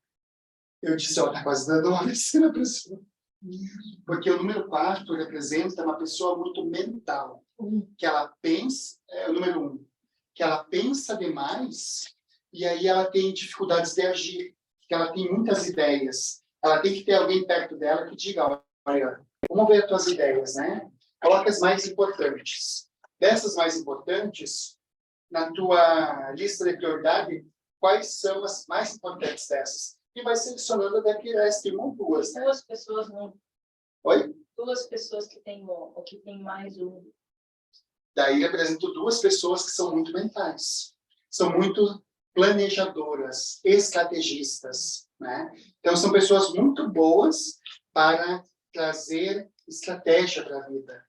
Eu disse, ó, tá quase dando uma AVC na pessoa. Porque o número 4 representa uma pessoa muito mental. Que ela pensa, é o número 1, que ela pensa demais e aí ela tem dificuldades de agir, que ela tem muitas ideias. Ela tem que ter alguém perto dela que diga, olha, vamos ver as tuas ideias, né? Coloca as mais importantes. Dessas mais importantes, na tua lista de prioridade, quais são as mais importantes dessas? E vai selecionando daqui a uma ou duas, né? 2 pessoas não. Oi? 2 pessoas que tem o que tem mais um. Daí represento 2 pessoas que são muito mentais, são muito planejadoras, estrategistas, né? Então são pessoas muito boas para trazer estratégia para a vida,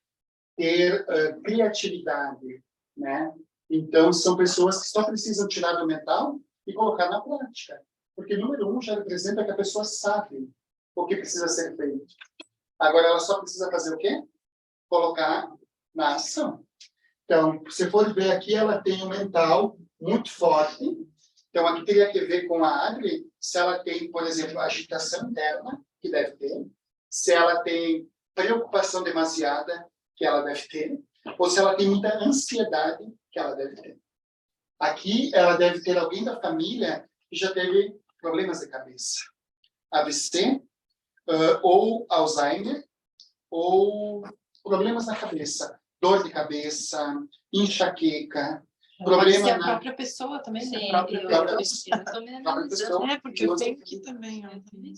ter criatividade, né? Então são pessoas que só precisam tirar do mental e colocar na prática, porque número 1 já representa que a pessoa sabe o que precisa ser feito. Agora ela só precisa fazer o quê? Colocar na ação. Então, se for ver aqui, ela tem um mental muito forte. Então, aqui teria que ver com a Adri, se ela tem, por exemplo, agitação interna, que deve ter, se ela tem preocupação demasiada, que ela deve ter, ou se ela tem muita ansiedade, que ela deve ter. Aqui, ela deve ter alguém da família que já teve problemas de cabeça. AVC, ou Alzheimer, ou problemas na cabeça. Dor de cabeça, enxaqueca, Pode ser problema a na própria pessoa também, né? Sim, Própria eu própria tô me própria pessoa. É, porque eu tenho aqui também.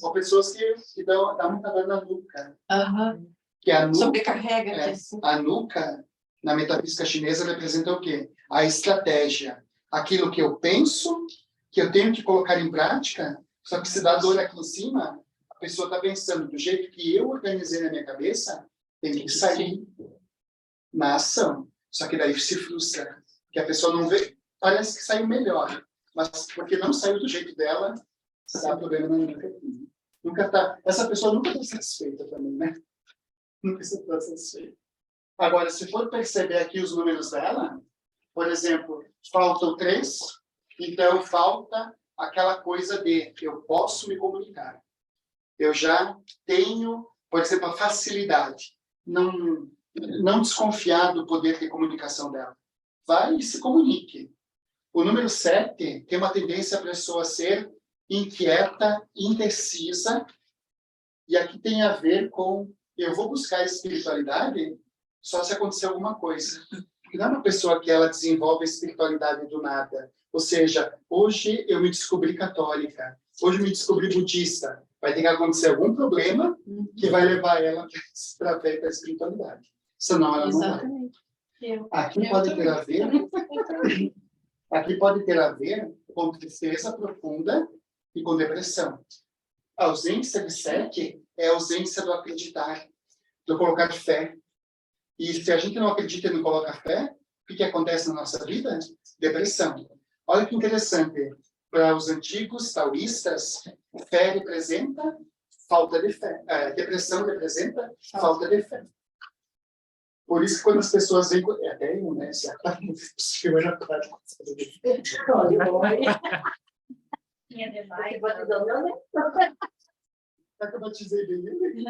Ou pessoas que dão muita dor na nuca. Aham. Que a nuca, Sobrecarrega aqui, assim. a nuca, na metafísica chinesa, representa o quê? A estratégia. Aquilo que eu penso, que eu tenho que colocar em prática, só que se dá dor aqui em cima, a pessoa está pensando do jeito que eu organizei na minha cabeça, tem que sair na ação. Só que daí se frustra, que a pessoa não vê, parece que saiu melhor, mas porque não saiu do jeito dela, dá problema na nuca. Essa pessoa nunca está satisfeita também, né? Nunca está satisfeita. Agora, se for perceber aqui os números dela, por exemplo, faltam 3, então falta aquela coisa de eu posso me comunicar. Eu já tenho, por exemplo, a facilidade. Não desconfiar do poder de comunicação dela. Vai e se comunique. O número 7 tem uma tendência a pessoa ser inquieta, indecisa, e aqui tem a ver com eu vou buscar a espiritualidade só se acontecer alguma coisa. Não é uma pessoa que ela desenvolve a espiritualidade do nada. Ou seja, hoje eu me descobri católica, hoje eu me descobri budista. Vai ter que acontecer algum problema que vai levar ela para a fé e para a espiritualidade. Senão ela não vai. Exatamente. Aqui Eu pode também. ter a ver, aqui pode ter a ver com tristeza profunda e com depressão. A ausência de sete é a ausência do acreditar, do colocar fé. E se a gente não acredita e não coloca fé, o que acontece na nossa vida? Depressão. Olha que interessante. Para os antigos taoístas, fé representa falta de fé. Depressão representa falta de fé. Por isso que quando as pessoas vêm... Até eu, né? Se a possível, já pode fazer de fé. Tinha demais. Você pode dar o meu, né? Será que eu batizei bem ele?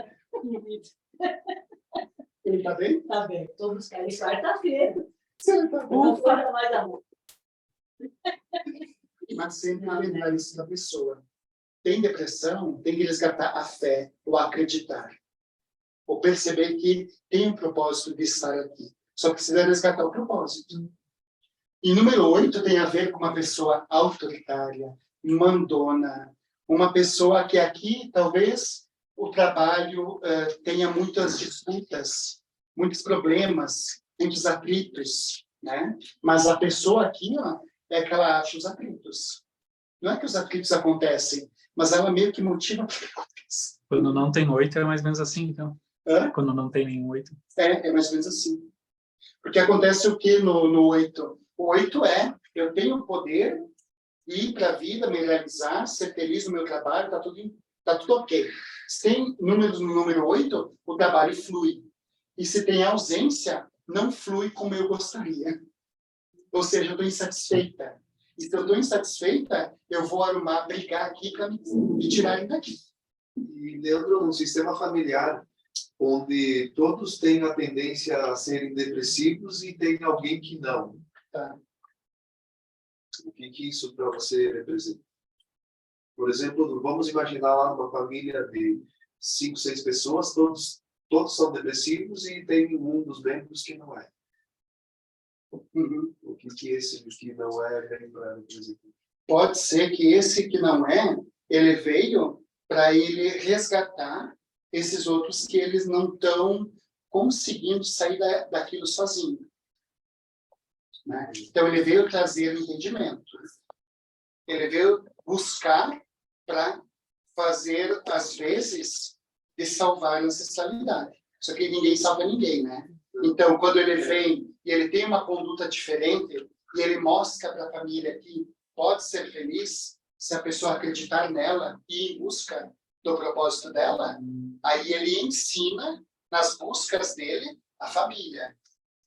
Ele está bem? Tá bem. Tô buscando em quarta-feira. Sim, ele está bem. Ufa, mais amor. Mas sempre lembrar isso da pessoa. Tem depressão, tem que resgatar a fé, o acreditar. Ou perceber que tem um propósito de estar aqui. Só precisa resgatar o propósito. E número 8 tem a ver com uma pessoa autoritária, mandona, uma pessoa que aqui, talvez, o trabalho tenha muitas disputas, muitos problemas, muitos atritos, né? Mas a pessoa aqui, ó, é que ela acha os atritos. Não é que os atritos acontecem, mas ela meio que motiva para que aconteça. Quando não tem 8, é mais ou menos assim, então. Hã? Quando não tem nenhum 8. É mais ou menos assim. Porque acontece o que no 8? O 8 é, eu tenho o poder de ir para a vida, me realizar, ser feliz no meu trabalho, tá tudo ok. Se tem números no número 8, o trabalho flui. E se tem ausência, não flui como eu gostaria. Ou seja, eu estou insatisfeita. E se eu estou insatisfeita, eu vou arrumar, brigar aqui para me tirarem daqui. E dentro de um sistema familiar, onde todos têm a tendência a serem depressivos e tem alguém que não. Tá. O que isso para você representa? Por exemplo, vamos imaginar lá uma família de 5, 6 pessoas, todos são depressivos e tem um dos membros que não é. Uhum. O que esse que não é vem para representar? Pode ser que esse que não é, ele veio para ele resgatar esses outros que eles não estão conseguindo sair daquilo sozinho. Né? Então, ele veio trazer o entendimento. Ele veio buscar para fazer, às vezes, de salvar a ancestralidade. Só que ninguém salva ninguém, né? Então, quando ele vem e ele tem uma conduta diferente e ele mostra para a família que pode ser feliz se a pessoa acreditar nela e em busca do propósito dela, aí ele ensina nas buscas dele a família.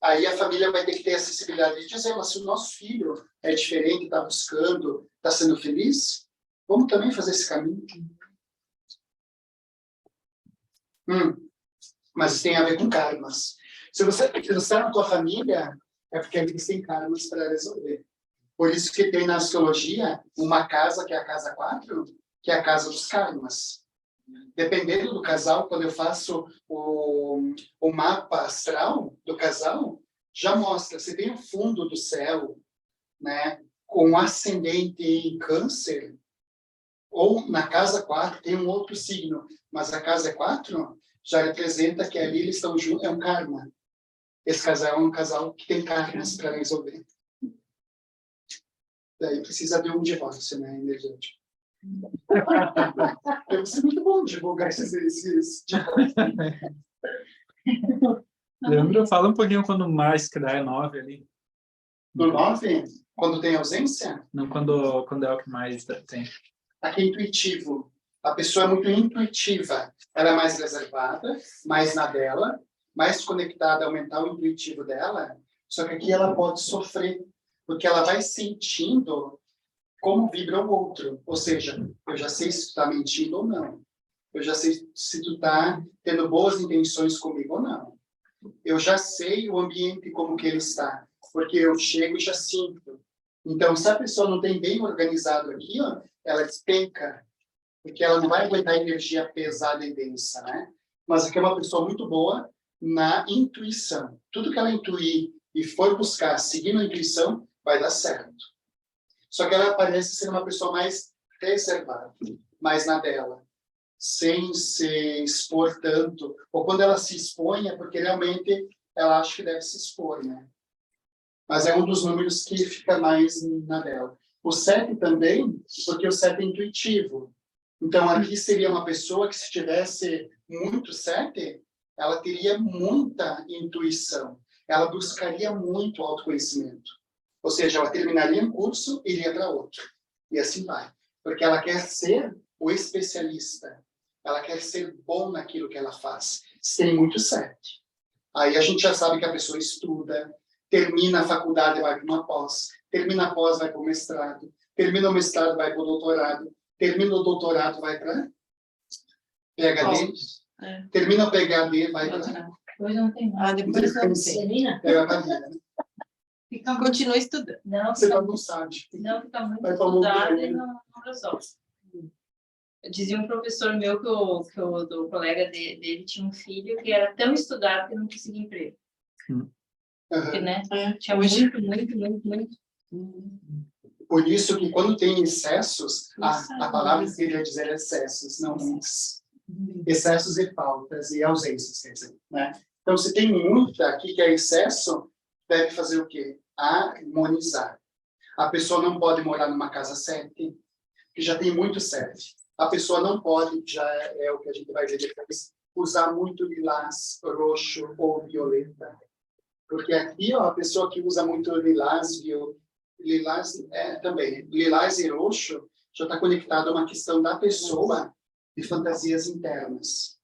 Aí a família vai ter que ter a acessibilidade de dizer, mas se o nosso filho é diferente, está buscando, está sendo feliz, vamos também fazer esse caminho. Mas isso tem a ver com karmas. Se você está na tua família, é porque eles têm karmas para resolver. Por isso que tem na astrologia uma casa, que é a casa 4, que é a casa dos karmas. Dependendo do casal, quando eu faço o mapa astral do casal, já mostra, se tem o fundo do céu, né, com ascendente em câncer, ou na casa 4 tem um outro signo, mas a casa 4 já representa que ali eles estão juntos, é um karma. Esse casal é um casal que tem karmas para resolver. Daí precisa haver um divórcio, né, energético. Deve ser muito bom divulgar esses divórcios. Leandro, fala um pouquinho quando mais que dá é 9 ali. No 9, quando tem ausência, Não quando é o que mais tem. aqui é intuitivo. A pessoa é muito intuitiva. Ela é mais reservada, mais na dela, mais conectada ao mental intuitivo dela. Só que aqui ela pode sofrer, porque ela vai sentindo como vibra o outro. Ou seja, eu já sei se tu está mentindo ou não. Eu já sei se tu está tendo boas intenções comigo ou não. Eu já sei o ambiente como que ele está, porque eu chego e já sinto. Então, se a pessoa não tem bem organizado aqui, ó, ela despenca, porque ela não vai aguentar energia pesada e densa, né? Mas aqui é uma pessoa muito boa na intuição. Tudo que ela intuir e for buscar, seguindo a intuição, vai dar certo. Só que ela parece ser uma pessoa mais reservada, mais na dela. sem se expor tanto, ou quando ela se expõe é porque realmente ela acha que deve se expor, né? Mas é um dos números que fica mais na dela. O 7 também, porque o 7 é intuitivo. Então, aqui seria uma pessoa que, se tivesse muito 7, ela teria muita intuição. Ela buscaria muito autoconhecimento. Ou seja, ela terminaria um curso e iria para outro. E assim vai. Porque ela quer ser o especialista. Ela quer ser bom naquilo que ela faz. Se tem muito 7. Aí a gente já sabe que a pessoa estuda, termina a faculdade e vai para uma pós, termina a pós, vai para o mestrado, termina o mestrado, vai para o doutorado, termina o doutorado, vai para PhD, termina o PhD, vai para... Hoje não tem mais. Depois não sei. Menina? Fica Continua estudando. Não, Você fica, não sabe. não, fica muito Vai pra estudado loucura, e não resolve. Dizia um professor meu do colega dele tinha um filho que era tão estudado que não conseguia emprego. Porque, né? Tinha muito. Por isso que quando tem excessos, a palavra que queria dizer é excessos, não muitos. Excessos e faltas e ausências, quer dizer, né? Então, se tem muito aqui que é excesso, deve fazer o quê? Harmonizar. A pessoa não pode morar numa casa 7, que já tem muito 7. A pessoa não pode, já é o que a gente vai ver depois, usar muito lilás, roxo ou violeta. Porque aqui, ó, a pessoa que usa muito lilás também, lilás e roxo, já está conectado a uma questão da pessoa de fantasias internas,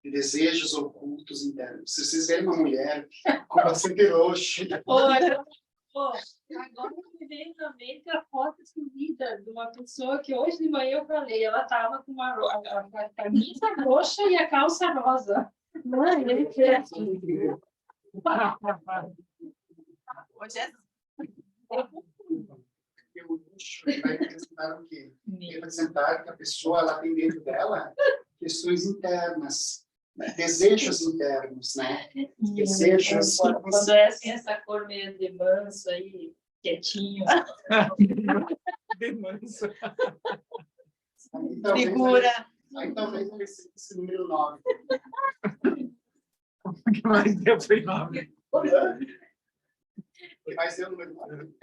de desejos ocultos internos. Se vocês verem uma mulher com bastante roxo... Agora me veio na mente a foto esquisita de uma pessoa que hoje de manhã eu falei, ela estava com a camisa roxa e a calça rosa. Mãe, ele fez. Hoje é O luxo vai representar o quê? Representar que a pessoa ela tem dentro dela questões internas, né? Desejos internos, né? Desejos... Quando é assim, essa cor meio de manso aí, quietinho. De manso. Segura. Aí talvez eu receba esse número 9. Que mais deu foi 9. Que vai ser o número 9.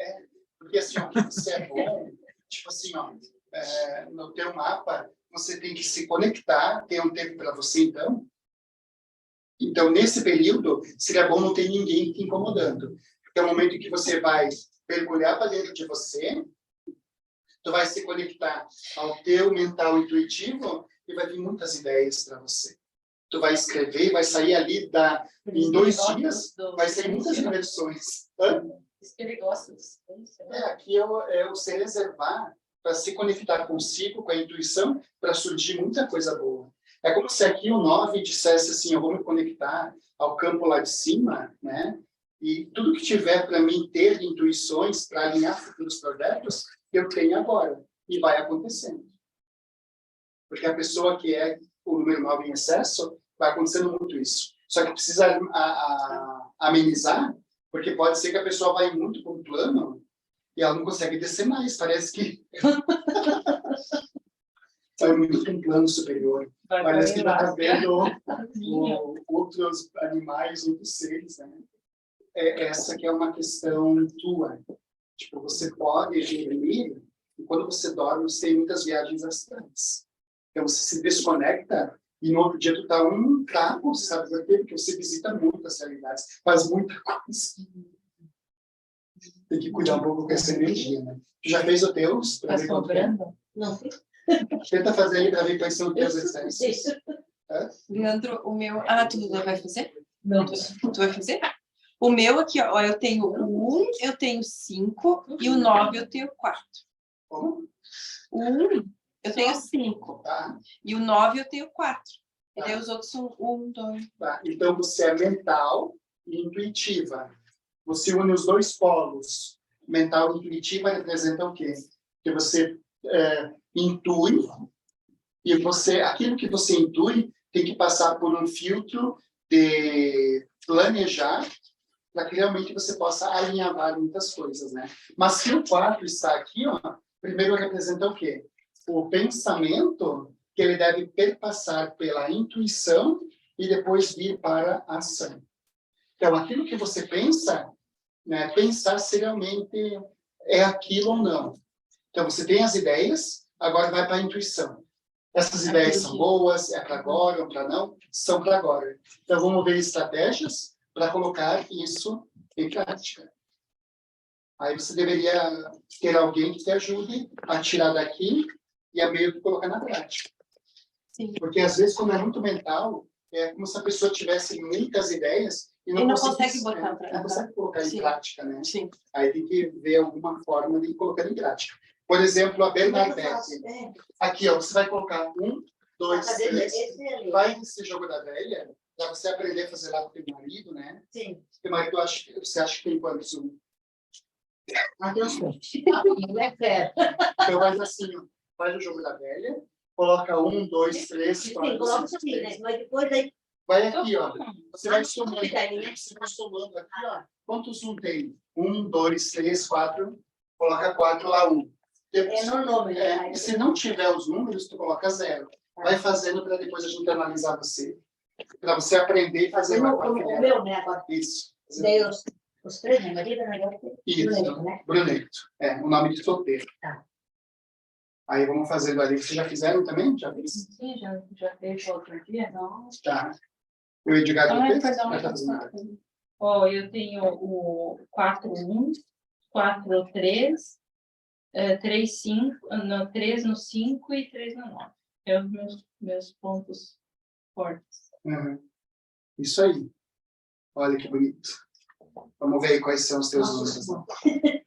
Porque assim, ó, que você é bom, tipo assim, ó, no teu mapa, você tem que se conectar, ter um tempo para você, então. Então, nesse período, seria bom não ter ninguém te incomodando. Porque é o momento em que você vai mergulhar para dentro de você, tu vai se conectar ao teu mental intuitivo e vai vir muitas ideias para você. Tu vai escrever, vai sair ali em 2 dias, vai sair muitas inversões. Diz que ele gosta disso. Aqui é o se reservar para se conectar consigo, com a intuição, para surgir muita coisa boa. É como se aqui o 9 dissesse assim, eu vou me conectar ao campo lá de cima, né? E tudo que tiver para mim ter de intuições para alinhar futuros projetos, eu tenho agora. E vai acontecendo. Porque a pessoa que é o número 9 em excesso, vai acontecendo muito isso. Só que precisa amenizar, porque pode ser que a pessoa vai muito para um plano e ela não consegue descer mais. Parece que vai muito para um plano superior. Parece que já está vendo outros animais, outros seres, né? Essa que é uma questão tua. Tipo, você pode dormir e quando você dorme, você tem muitas viagens astrais. Então, você se desconecta e no outro dia tu tá um capo, sabe por quê? Porque você visita muitas realidades, faz muita coisa. Tem que cuidar um pouco com essa energia, né? Tu já fez o teus? Tá sobrando? Não sei. Tenta fazer aí para ver quais são os teus excessos. Leandro, o meu... tu vai fazer? Não. Tu vai fazer? O meu aqui, ó, eu tenho o 1, eu tenho 5 e o 9 eu tenho 4. Como? O 1 eu tenho 5 Tá. e o 9 eu tenho 4. E Tá. daí os outros são 1, 2. Tá. Então, você é mental e intuitiva. Você une os 2 polos. Mental e intuitiva representam o quê? Que você intui e aquilo que você intui tem que passar por um filtro de planejar para que realmente você possa alinhavar muitas coisas, né? Mas se o 4 está aqui, ó, primeiro representa o quê? O pensamento que ele deve perpassar pela intuição e depois vir para a ação. Então, aquilo que você pensa, né, pensar se realmente é aquilo ou não. Então, você tem as ideias, agora vai para a intuição. Essas ideias são boas, é para agora ou para não? São para agora. Então, vamos ver estratégias para colocar isso em prática. Aí você deveria ter alguém que te ajude a tirar daqui e a meio que colocar na prática. Sim. Porque, às vezes, quando é muito mental, é como se a pessoa tivesse muitas ideias e E não conseguisse, consegue botar pra- não consegue colocar Sim. em prática, né? Sim. Aí tem que ver alguma forma de colocar em prática. Por exemplo, a Bernadette. Aqui, ó, você vai colocar 1, 2, 3. Vai nesse jogo da velha, para você aprender a fazer lá com o teu marido, né? Sim. Teu marido, você acha que tem quantos? Adeus. Não é fera. Então, faz assim, ó, faz o jogo da velha, coloca 1, 2, 3, Sim, 4, coloca 5, assim, né? 6. Mas depois aí. Vai aqui, ó. Você vai somando. Né? Você vai somando aqui, ó. Quantos 1 tem? 1, 2, 3, 4. Coloca 4 lá, 1. É no nome, né? E se não tiver os números, tu coloca 0. Vai fazendo para depois a gente analisar você. Para você aprender e fazer uma O meu, né? Agora. Isso. Daí os três, né? Maria, Isso. Bruneto, né? Bruneto. É, o nome de solteiro. Tá. Aí vamos fazendo ali. Vocês já fizeram também? Já fez? Sim, já fez outro dia? Não. Tá. O Edgar já fez? Perdão, Já tá fazendo. Ó, eu tenho o 4-1, 4-3, 3-5, não, 3 no 5 e 3 no 9. É os meus pontos fortes. Uhum. Isso aí. Olha que bonito. Vamos ver aí quais são os teus números.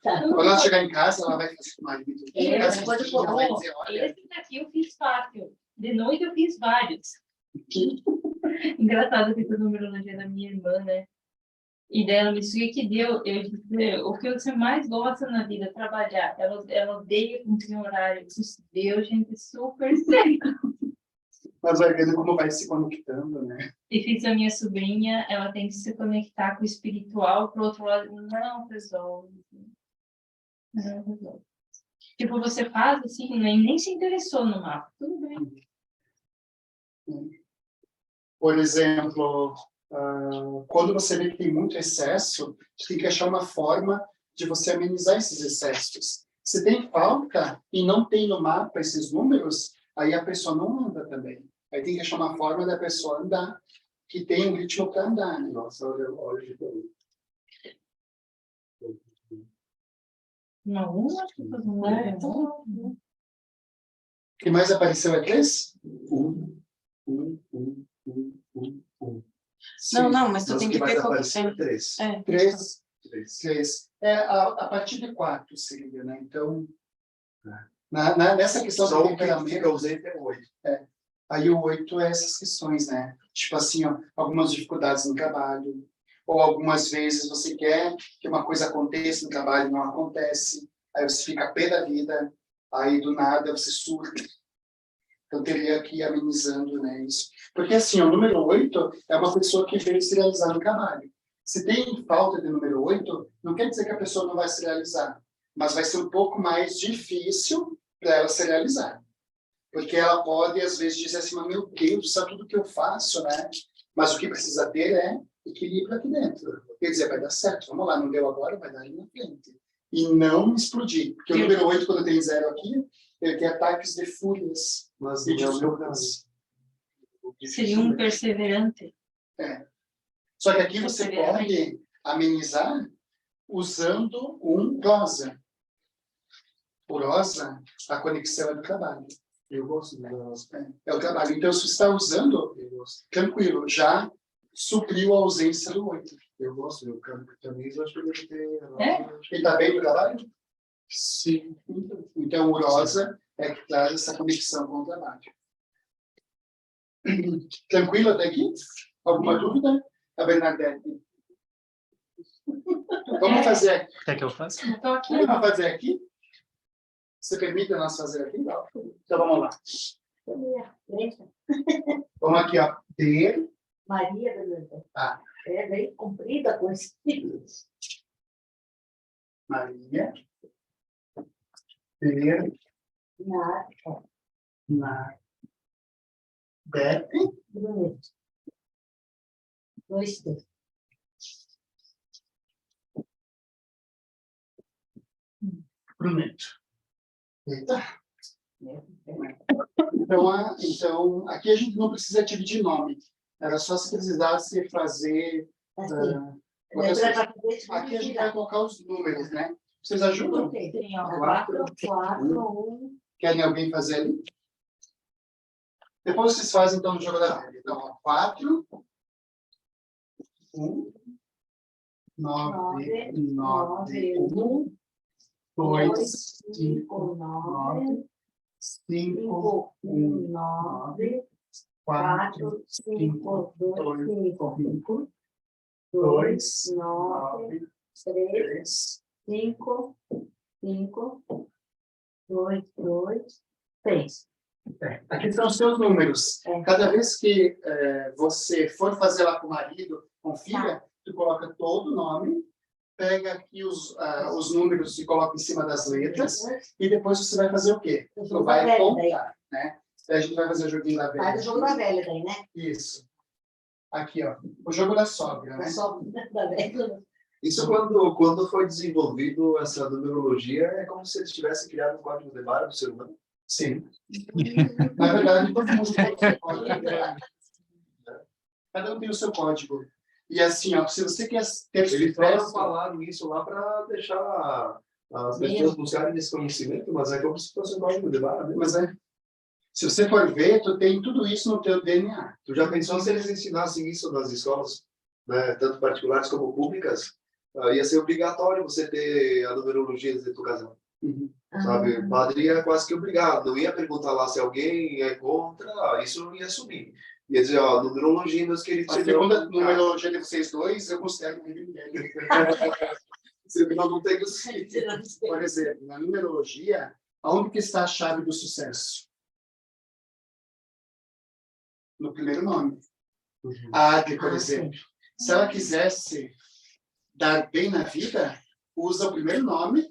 Tá. Quando ela chegar em casa, ela vai fazer com o marido. Ela vai dizer, olha, Esse daqui eu fiz fácil. De noite eu fiz vários. Engraçado que essa numerologia da minha irmã, né? E dela me disse que deu. Eu disse, o que você mais gosta na vida é trabalhar. Ela odeia cumprir horário. Eu disse, Deus, gente, super sério. mas vai vendo como vai se conectando, né? E fiz a minha sobrinha, ela tem que se conectar com o espiritual, pro outro lado, não resolve. Não resolve. Tipo, você faz assim, nem se interessou no mapa. Tudo bem. Por exemplo, quando você vê que tem muito excesso, você tem que achar uma forma de você amenizar esses excessos. Se tem falta e não tem no mapa esses números, aí a pessoa não anda também. Aí tem que achar uma forma da pessoa andar, que tem um ritmo para andar. Né? Nossa, olha de novo. Não, acho que não é. O que mais apareceu é 3? 1. Não, mas tu tem que ver qual aparecer é 3. 3. A partir de 4 seria, né? Então, nessa questão Só do o que fica temperamento, ausente é 8. aí o 8 é essas questões, né? Tipo assim, ó, algumas dificuldades no trabalho, ou algumas vezes você quer que uma coisa aconteça no trabalho e não acontece, aí você fica pé da vida, aí do nada você surta. Então, teria que ir amenizando, né, isso. Porque, assim, o número 8 é uma pessoa que veio se realizar no trabalho. Se tem falta de número 8, não quer dizer que a pessoa não vai se realizar, mas vai ser um pouco mais difícil para ela se realizar. Porque ela pode, às vezes, dizer assim, mas, meu Deus, sabe tudo que eu faço, né? Mas o que precisa ter é equilíbrio aqui dentro. Quer dizer, vai dar certo, vamos lá, não deu agora, vai dar ali na frente. E não explodir. Porque o número 8, quando tem 0 aqui, ele tem ataques de fúrias. Mas E não é o meu caso. Seria um perseverante. Só que aqui você pode amenizar usando um rosa. O rosa, a conexão é do trabalho. Eu gosto do rosa. É o trabalho. Então, se você está usando, tranquilo, já supriu a ausência do 8. Eu gosto, eu canto camisa, acho que eu devo ter. É? Ele está bem no trabalho? Sim. Então, o rosa é que traz essa conexão com o trabalho. Tranquilo até aqui? Alguma dúvida? A Bernadette. Vamos fazer. Quer que eu faça? Eu tô aqui. Vamos fazer aqui? Você permite nós fazer aqui? Não. Então vamos lá. Vamos aqui, ó. Ter. Maria da Lenda. Ah. É bem comprida com esse títulos. Maria. Ter. Na Na. Pepe. Bruneto. 2T. Bruneto. Eita. Então, aqui a gente não precisa dividir nome. Era só se precisasse fazer... Assim. Aqui a gente vai colocar os números, né? Vocês ajudam? Sim, ó. 4, 1. Querem alguém fazer ali? Depois vocês fazem, então, o jogo da velha. Então, ó, 4, 1, 9, 9, 1, 2, 5, 9, 5, 1, 9, 4, 5, 2, 5, 2, 9, 3, 5, 5, 2, 2, 3. Aqui são os seus números. Cada vez que você for fazer lá com o marido, com a filha, tu coloca todo o nome, pega aqui os números e coloca em cima das letras, e depois você vai fazer o quê? Tu vai contar, né? Daí a gente vai fazer o joguinho da velha. Faz o jogo da velha daí, né? Isso. Aqui, ó. O jogo da sogra, né? Só da velha. Isso quando foi desenvolvido essa numerologia, é como se eles tivessem criado um código de barra do ser humano. Sim. Na verdade, todo mundo tem o seu código. Cada um tem o seu código. E assim, ó, se você quer ter Eles foram sucesso... falaram isso lá para deixar as pessoas buscarem esse conhecimento, mas é como se fosse um código de barra, né? Mas se você for ver, tu tem tudo isso no teu DNA. Tu já pensou se eles ensinassem isso nas escolas, né, tanto particulares como públicas? Ia ser obrigatório você ter a numerologia de tua casa. Sabe? O padre ia quase que obrigado. Não ia perguntar lá se alguém é contra, isso não ia assumir. Ia dizer, ó, numerologia, meus queridos. A segunda numerologia de vocês dois, eu considero que ninguém. Senão não tem o sim. Por exemplo, na numerologia, aonde que está a chave do sucesso? No primeiro nome. A Adri, por exemplo, se ela quisesse dar bem na vida, usa o primeiro nome,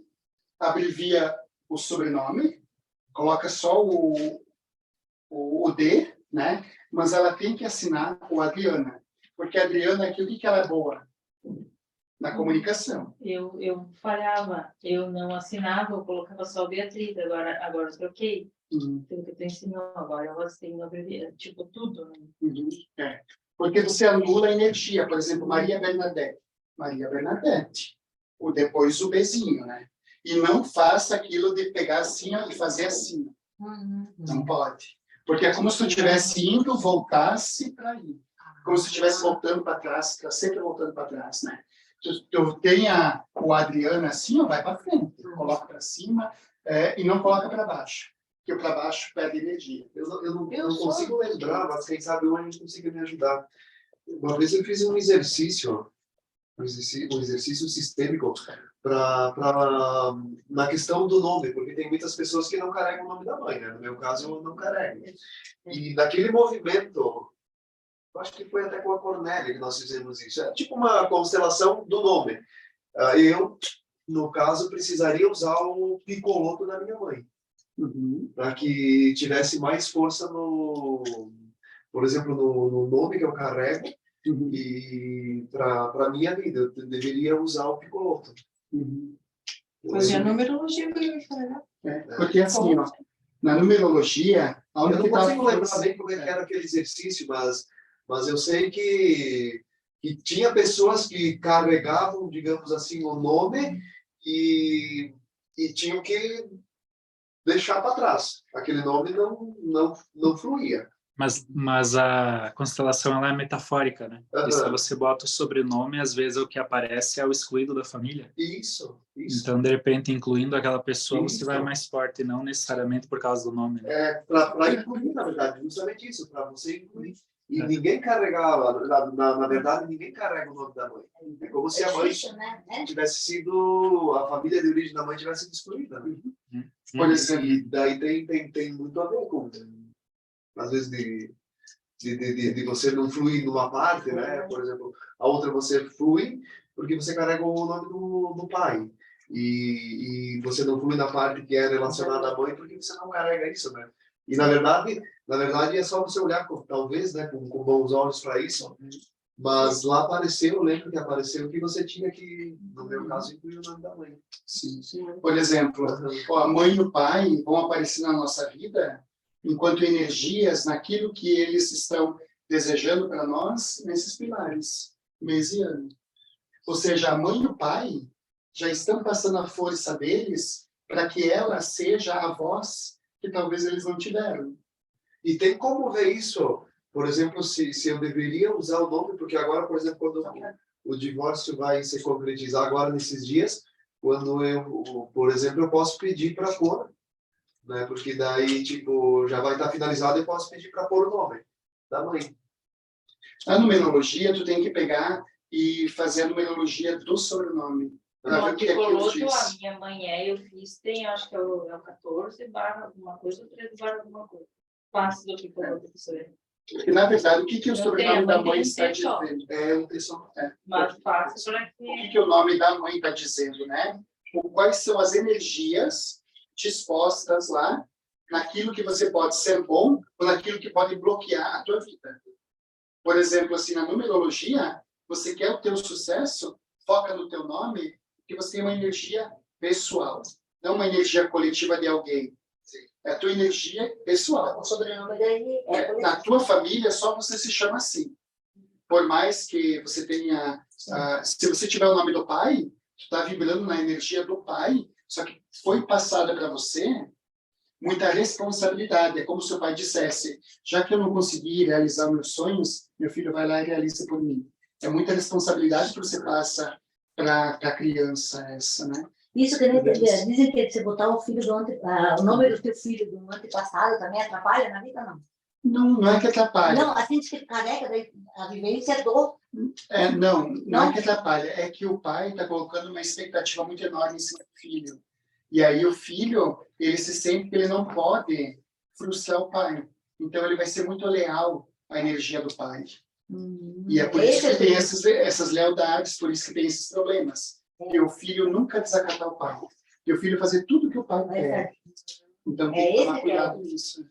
abrevia o sobrenome, coloca só o D, né? Mas ela tem que assinar o Adriana, porque a Adriana aqui, o que ela é boa? Na comunicação. Eu falhava, eu não assinava, eu colocava só Beatriz, agora eu troquei. Pelo que tu ensinou, agora eu assino abreviado, tipo tudo. Né? Porque você anula a energia, por exemplo, Maria Bernadette. Maria Bernadette. Depois o Bzinho, né? E não faça aquilo de pegar assim ó, e fazer assim. Não pode. Porque é como se tu estivesse indo, voltasse para ir. Como se tu estivesse voltando para trás, sempre voltando para trás, né? Tu tenha o Adriano assim, ó, vai para frente. Coloca para cima e não coloca para baixo. Porque para baixo perde energia. Eu não consigo lembrar, mas quem sabe hoje a gente consiga me ajudar. Uma vez eu fiz um exercício sistêmico na questão do nome, porque tem muitas pessoas que não carregam o nome da mãe, né? No meu caso, eu não carrego. E naquele movimento, eu acho que foi até com a Cornélia que nós fizemos isso. É tipo uma constelação do nome. Eu, no caso, precisaria usar o picoloto da minha mãe. Para que tivesse mais força por exemplo, no nome que eu carrego e para minha vida eu deveria usar o picoloto. Mas é a numerologia que eu ia falar. Porque assim, ó, na numerologia, eu não consigo lembrar bem como era aquele exercício, mas eu sei que tinha pessoas que carregavam, digamos assim, o nome e tinham que deixar para trás. Aquele nome não fluía. Mas a constelação ela é metafórica, né? E se você bota o sobrenome, às vezes o que aparece é o excluído da família. Isso. Então, de repente, incluindo aquela pessoa, você vai mais forte, não necessariamente por causa do nome. Né? Para incluir, na verdade, justamente isso, para você incluir. E ninguém carregava, na verdade, ninguém carrega o nome da mãe. É como se a mãe tivesse sido, a família de origem da mãe tivesse sido excluída. Né? Por exemplo, e daí tem muito a ver com, às vezes, de você não fluir numa parte, né? Por exemplo, a outra você flui porque você carrega o nome do pai. E você não flui na parte que é relacionada à mãe porque você não carrega isso, né? E na verdade é só você olhar, talvez, né, com bons olhos para isso. Mas lá apareceu, eu lembro que apareceu que você tinha que, no meu caso, incluir o nome da mãe. Sim. Por exemplo, a mãe e o pai vão aparecer na nossa vida enquanto energias naquilo que eles estão desejando para nós nesses pilares, mês e ano. Ou seja, a mãe e o pai já estão passando a força deles para que ela seja a voz que talvez eles não tiveram. E tem como ver isso, por exemplo, se eu deveria usar o nome, porque agora, por exemplo, quando o divórcio vai se concretizar agora nesses dias, quando eu, por exemplo, eu posso pedir para pôr, né? Porque daí, tipo, já vai estar finalizado, eu posso pedir para pôr o nome da mãe. A numerologia, tu tem que pegar e fazer a numerologia do sobrenome. Para ver o que aquilo Piccoloto, diz. a minha mãe eu fiz, tem, acho que é o 14 barra alguma coisa, ou 13 barra alguma coisa. Passe do Piccoloto, professora. Porque, na verdade, o que o Eu sobrenome tenho, da mas mãe tem está que ser só. dizendo? Mas passe para O que... que o nome da mãe está dizendo, né? Quais são as energias dispostas lá naquilo que você pode ser bom ou naquilo que pode bloquear a tua vida. Por exemplo, assim, na numerologia, você quer o teu sucesso, foca no teu nome, que você tem uma energia pessoal, não uma energia coletiva de alguém. É a tua energia pessoal. O sobrenome dele é Na tua família, só você se chama assim. Por mais que você tenha... se você tiver o nome do pai, tu está vibrando na energia do pai, só que foi passada para você muita responsabilidade. É como se o pai dissesse, já que eu não consegui realizar meus sonhos, meu filho vai lá e realiza por mim. É muita responsabilidade que você passa para a criança essa, né? Isso que eu não entendi. Dizem que se botar o filho o nome do teu filho do antepassado também atrapalha na vida, não? Não é que atrapalha. Não, assim diz que carrega a vivência do... Não é que atrapalha. É que o pai está colocando uma expectativa muito enorme em cima do filho. E aí o filho, ele se sente que ele não pode frustrar o pai. Então ele vai ser muito leal à energia do pai. E é por isso que tem essas lealdades, por isso que tem esses problemas. E o filho nunca desacatar o pai. E o filho fazer tudo que o pai quer. Então tem que tomar cuidado nisso.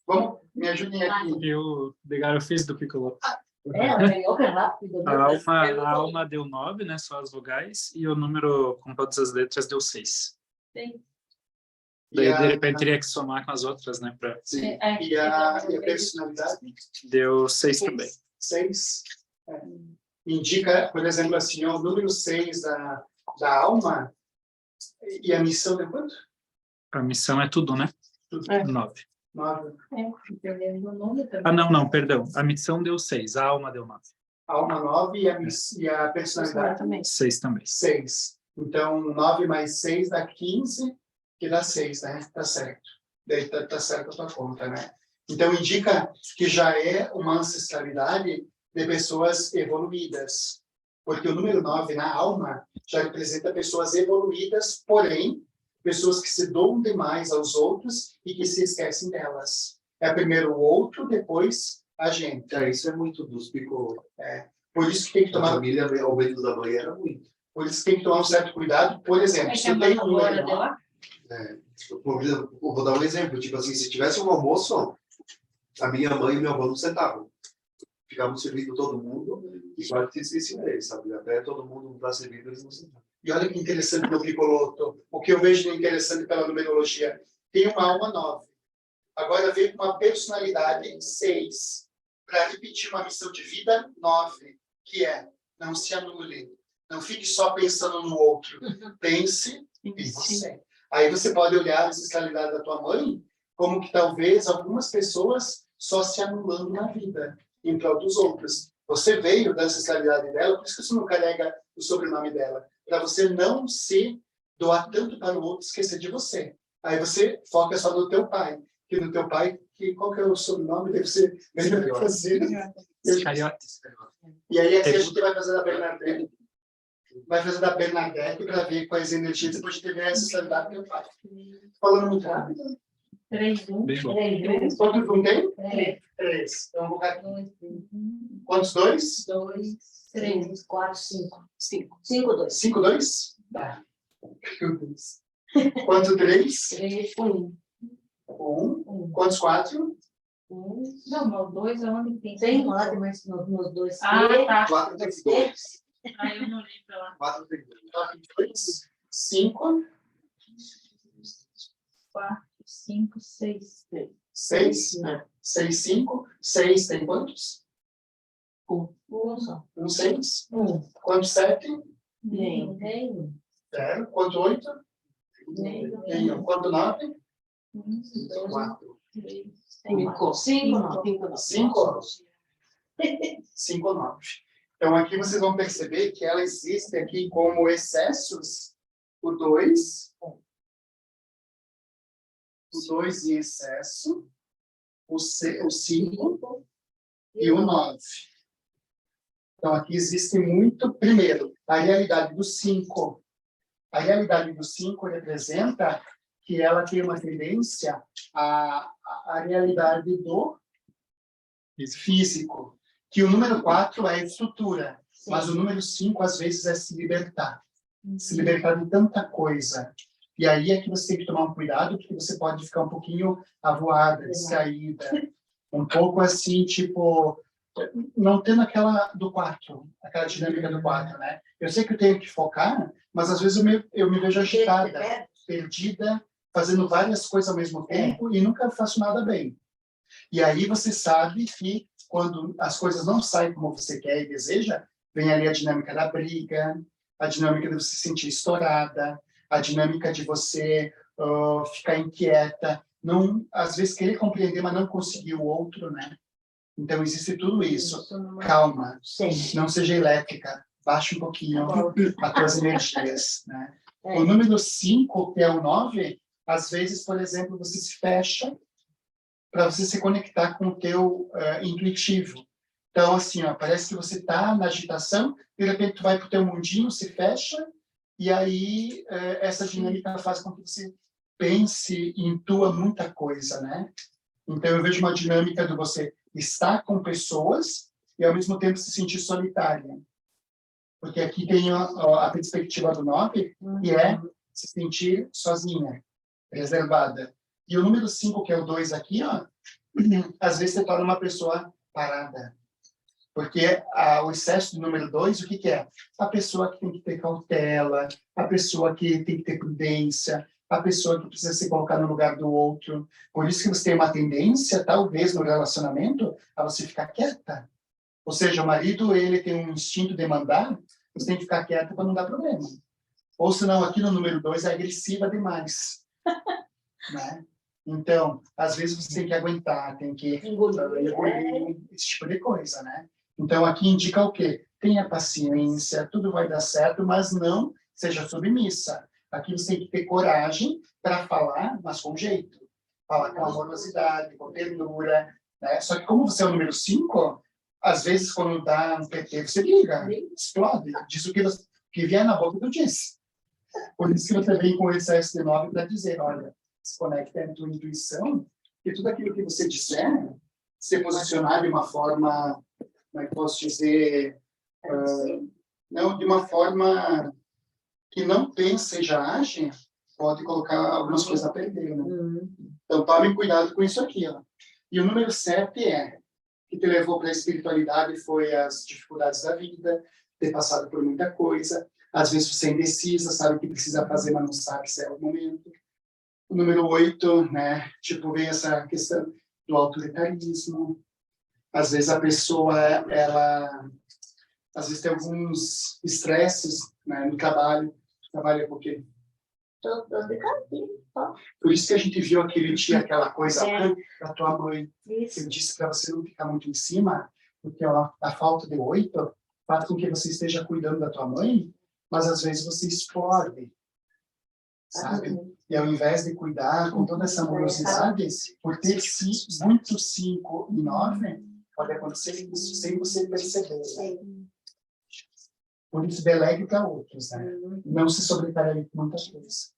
Vamos, me ajudem aqui. Eu fiz do Piccoloto. Rápido. A alma deu 9, né? Só as vogais. E o número com todas as letras deu 6. Tem. Daí, de repente, teria que somar com as outras, né? Sim. E a personalidade? Deu 6 também. 6. Indica, por exemplo, assim, o número 6 da alma e a missão de quanto? A missão é tudo, né? 9. 9. Dependendo do nome também. Não, perdão. A missão deu 6, a alma deu 9. A alma 9 e a personalidade também. 6 também. 6. Então, 9 mais 6 dá 15, que dá 6, né? Tá certo. Daí tá certo a tua conta, né? Então, indica que já é uma ancestralidade de pessoas evoluídas. Porque o número 9 na alma já representa pessoas evoluídas, porém, pessoas que se doam demais aos outros e que se esquecem delas. É primeiro o outro, depois a gente. Isso é muito dos Piccoloto. Por isso que tem que A tomar... família, ao menos da mãe, era muito. Por isso que tem que tomar um certo cuidado. Por exemplo, se eu tenho um número 9... Vou dar um exemplo. Tipo assim, se tivesse um almoço, a minha mãe e meu avô não sentavam. Ficavam servindo todo mundo e quase que esqueciam deles, sabe? Até todo mundo está servindo, eles não sentavam. E olha que interessante no Piccoloto. O que eu vejo de interessante pela numerologia. Tem uma alma 9. Agora veio com uma personalidade 6. Para repetir uma missão de vida 9. Que é, não se anule. Não fique só pensando no outro. Pense em você. Aí você pode olhar a ancestralidade da tua mãe como que talvez algumas pessoas só se anulando na vida em prol dos outros. Você veio da ancestralidade dela, por isso que você não carrega o sobrenome dela. Para você não se doar tanto para o outro, esquecer de você. Aí você foca só no teu pai. Que no teu pai, qual que é o sobrenome? Deve ser... Cariotes. E aí aqui a gente vai fazer da Bernadette. Vai fazer da Bernadette para ver quais energias depois de ter a ancestralidade do teu pai. Falando muito rápido. 3, 1. Bem bom. Quantos não tem? 3. 3. Então vou colocar quantos 2? 2, 3, 4, 5. 5. 5, 2. 5, 2? Tá. Meu Deus. Quanto 3? 3, 1. Quantos 4? Não, mas 2 aonde tem? Tem lá, mas nos dois. Ah, tá. 4 tem 2. Ah, eu não lembro lá. 4 tem 2, 5, 4, 5, 6. 6, 6, 5, 6 tem quantos? Só. 6. Quanto 7? Tem. 0. Quanto 8? Nenhum. Quanto 9? 4. 5. 5. 5, 9. Então, aqui vocês vão perceber que ela existe aqui como excessos, o 2 em excesso, o 5 e o 9. Então, aqui existe muito, primeiro, a realidade do 5. A realidade do 5 representa que ela tem uma tendência à realidade do físico. Que o número 4 é a estrutura, mas o número 5, às vezes, é se libertar. Se libertar de tanta coisa. E aí é que você tem que tomar um cuidado, porque você pode ficar um pouquinho avoada, distraída, um pouco assim, tipo, não tendo aquela do 4, aquela dinâmica do 4, né? Eu sei que eu tenho que focar, mas às vezes eu me vejo agitada, perdida, fazendo várias coisas ao mesmo tempo e nunca faço nada bem. E aí você sabe que quando as coisas não saem como você quer e deseja, vem ali a dinâmica da briga, a dinâmica de você se sentir estourada, a dinâmica de você ficar inquieta, não, às vezes querer compreender, mas não conseguir o outro, né? Então existe tudo isso. Calma, não seja elétrica, baixe um pouquinho as tuas energias, né? O número 5, que é o 9, às vezes, por exemplo, você se fecha para você se conectar com o teu intuitivo. Então, assim, ó, parece que você está na agitação, de repente tu vai para o teu mundinho, se fecha, e aí essa dinâmica faz com que você pense e intua muita coisa, né? Então, eu vejo uma dinâmica de você estar com pessoas e, ao mesmo tempo, se sentir solitária. Porque aqui tem a perspectiva do 9, que é se sentir sozinha, reservada. E o número 5, que é o 2 aqui, ó, às vezes você torna uma pessoa parada. Porque o excesso do número 2, o que é? A pessoa que tem que ter cautela, a pessoa que tem que ter prudência, a pessoa que precisa se colocar no lugar do outro. Por isso que você tem uma tendência, talvez, no relacionamento, a você ficar quieta. Ou seja, o marido, ele tem um instinto de mandar, você tem que ficar quieta para não dar problema. Ou senão, aqui no número 2, é agressiva demais. Né? Então, às vezes você tem que aguentar, tem que engolir esse tipo de coisa, né? Então, aqui indica o quê? Tenha paciência, tudo vai dar certo, mas não seja submissa. Aqui você tem que ter coragem para falar, mas com jeito. Falar com amorosidade, com ternura, né? Só que como você é o número 5, às vezes quando dá um PT, você liga, explode, diz o que vier na boca, tu diz. Por isso que você vem com esse ST9 para dizer, olha, se conecta à tua intuição, e tudo aquilo que você disser, se posicionar de uma forma, como é que posso dizer, não, de uma forma que não pensa e já age, pode colocar algumas coisas a perder, né? Então, tome cuidado com isso aqui, ó. E o número 7 que te levou para a espiritualidade foi as dificuldades da vida, ter passado por muita coisa, às vezes você é indecisa, sabe o que precisa fazer, mas não sabe se é o momento. O número 8, né, tipo, vem essa questão do autoritarismo. Às vezes a pessoa, ela às vezes tem alguns estresses, né, no trabalho. Trabalha por quê? Por isso que a gente viu aquele dia, aquela coisa da tua mãe. Eu disse para você não ficar muito em cima, porque a falta de 8 faz com que você esteja cuidando da tua mãe, mas às vezes você explode, sabe? E ao invés de cuidar com toda essa amorosidade, por ter muito 5 e 9, pode acontecer isso sem você perceber. Por isso, delegue para outros, né? Não se sobrecarregue com muitas coisas.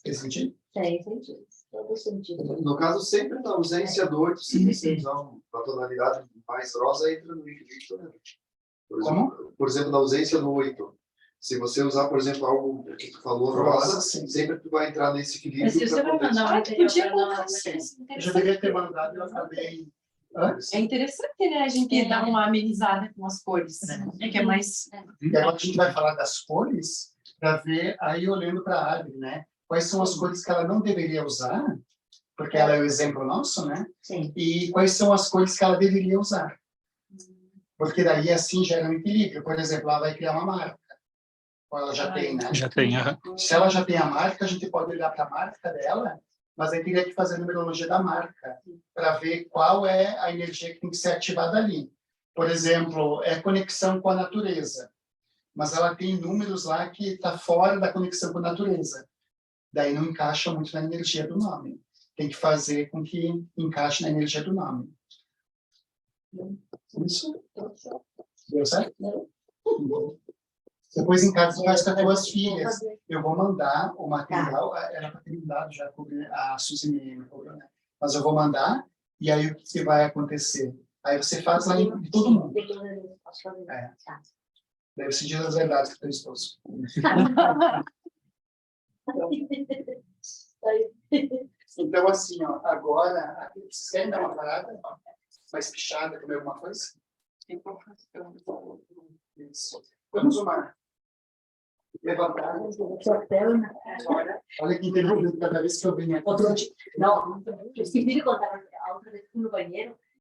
Fez sentido? Tem sentido. Todo sentido. No caso, sempre na ausência do 8, se você usar uma tonalidade mais rosa, entra no infinito, né? Por exemplo, na ausência do 8, Se você usar, por exemplo, algo que tu falou, rosa, sempre tu vai entrar nesse equilíbrio. Mas se você vai mandar um Ah, tu podia material colocar para nós, assim. Eu já deveria ter mandado e eu acabei antes. É interessante, né? A gente dar uma amenizada com as cores. É que é mais. E agora a gente vai falar das cores para ver, aí olhando para a árvore, né? Quais são as cores que ela não deveria usar, porque ela é o exemplo nosso, né? Sim. E quais são as cores que ela deveria usar. Porque daí assim gera um equilíbrio. Por exemplo, ela vai criar uma marca. Ou ela já tem, né? Já tem, aham. Se ela já tem a marca, a gente pode olhar para a marca dela, mas aí teria que fazer a numerologia da marca para ver qual é a energia que tem que ser ativada ali. Por exemplo, é conexão com a natureza, mas ela tem números lá que está fora da conexão com a natureza. Daí não encaixa muito na energia do nome. Tem que fazer com que encaixe na energia do nome. Isso? Deu certo? Depois em casa faz com as tuas filhas. Eu vou mandar o material, era para ter mandado já, a Suzy me cobrou, né? Mas eu vou mandar, e aí o que vai acontecer? Aí você faz lá em todo mundo. É. Daí você diz as verdades para o teu esposo. Então, assim, ó, agora, vocês querem dar uma parada? Mais pichada, comer alguma coisa? Isso. Vamos uma levantar. Olha que interessante, cada vez que eu venho aqui. Não, eu esqueci de contar a outra vez que fui no banheiro,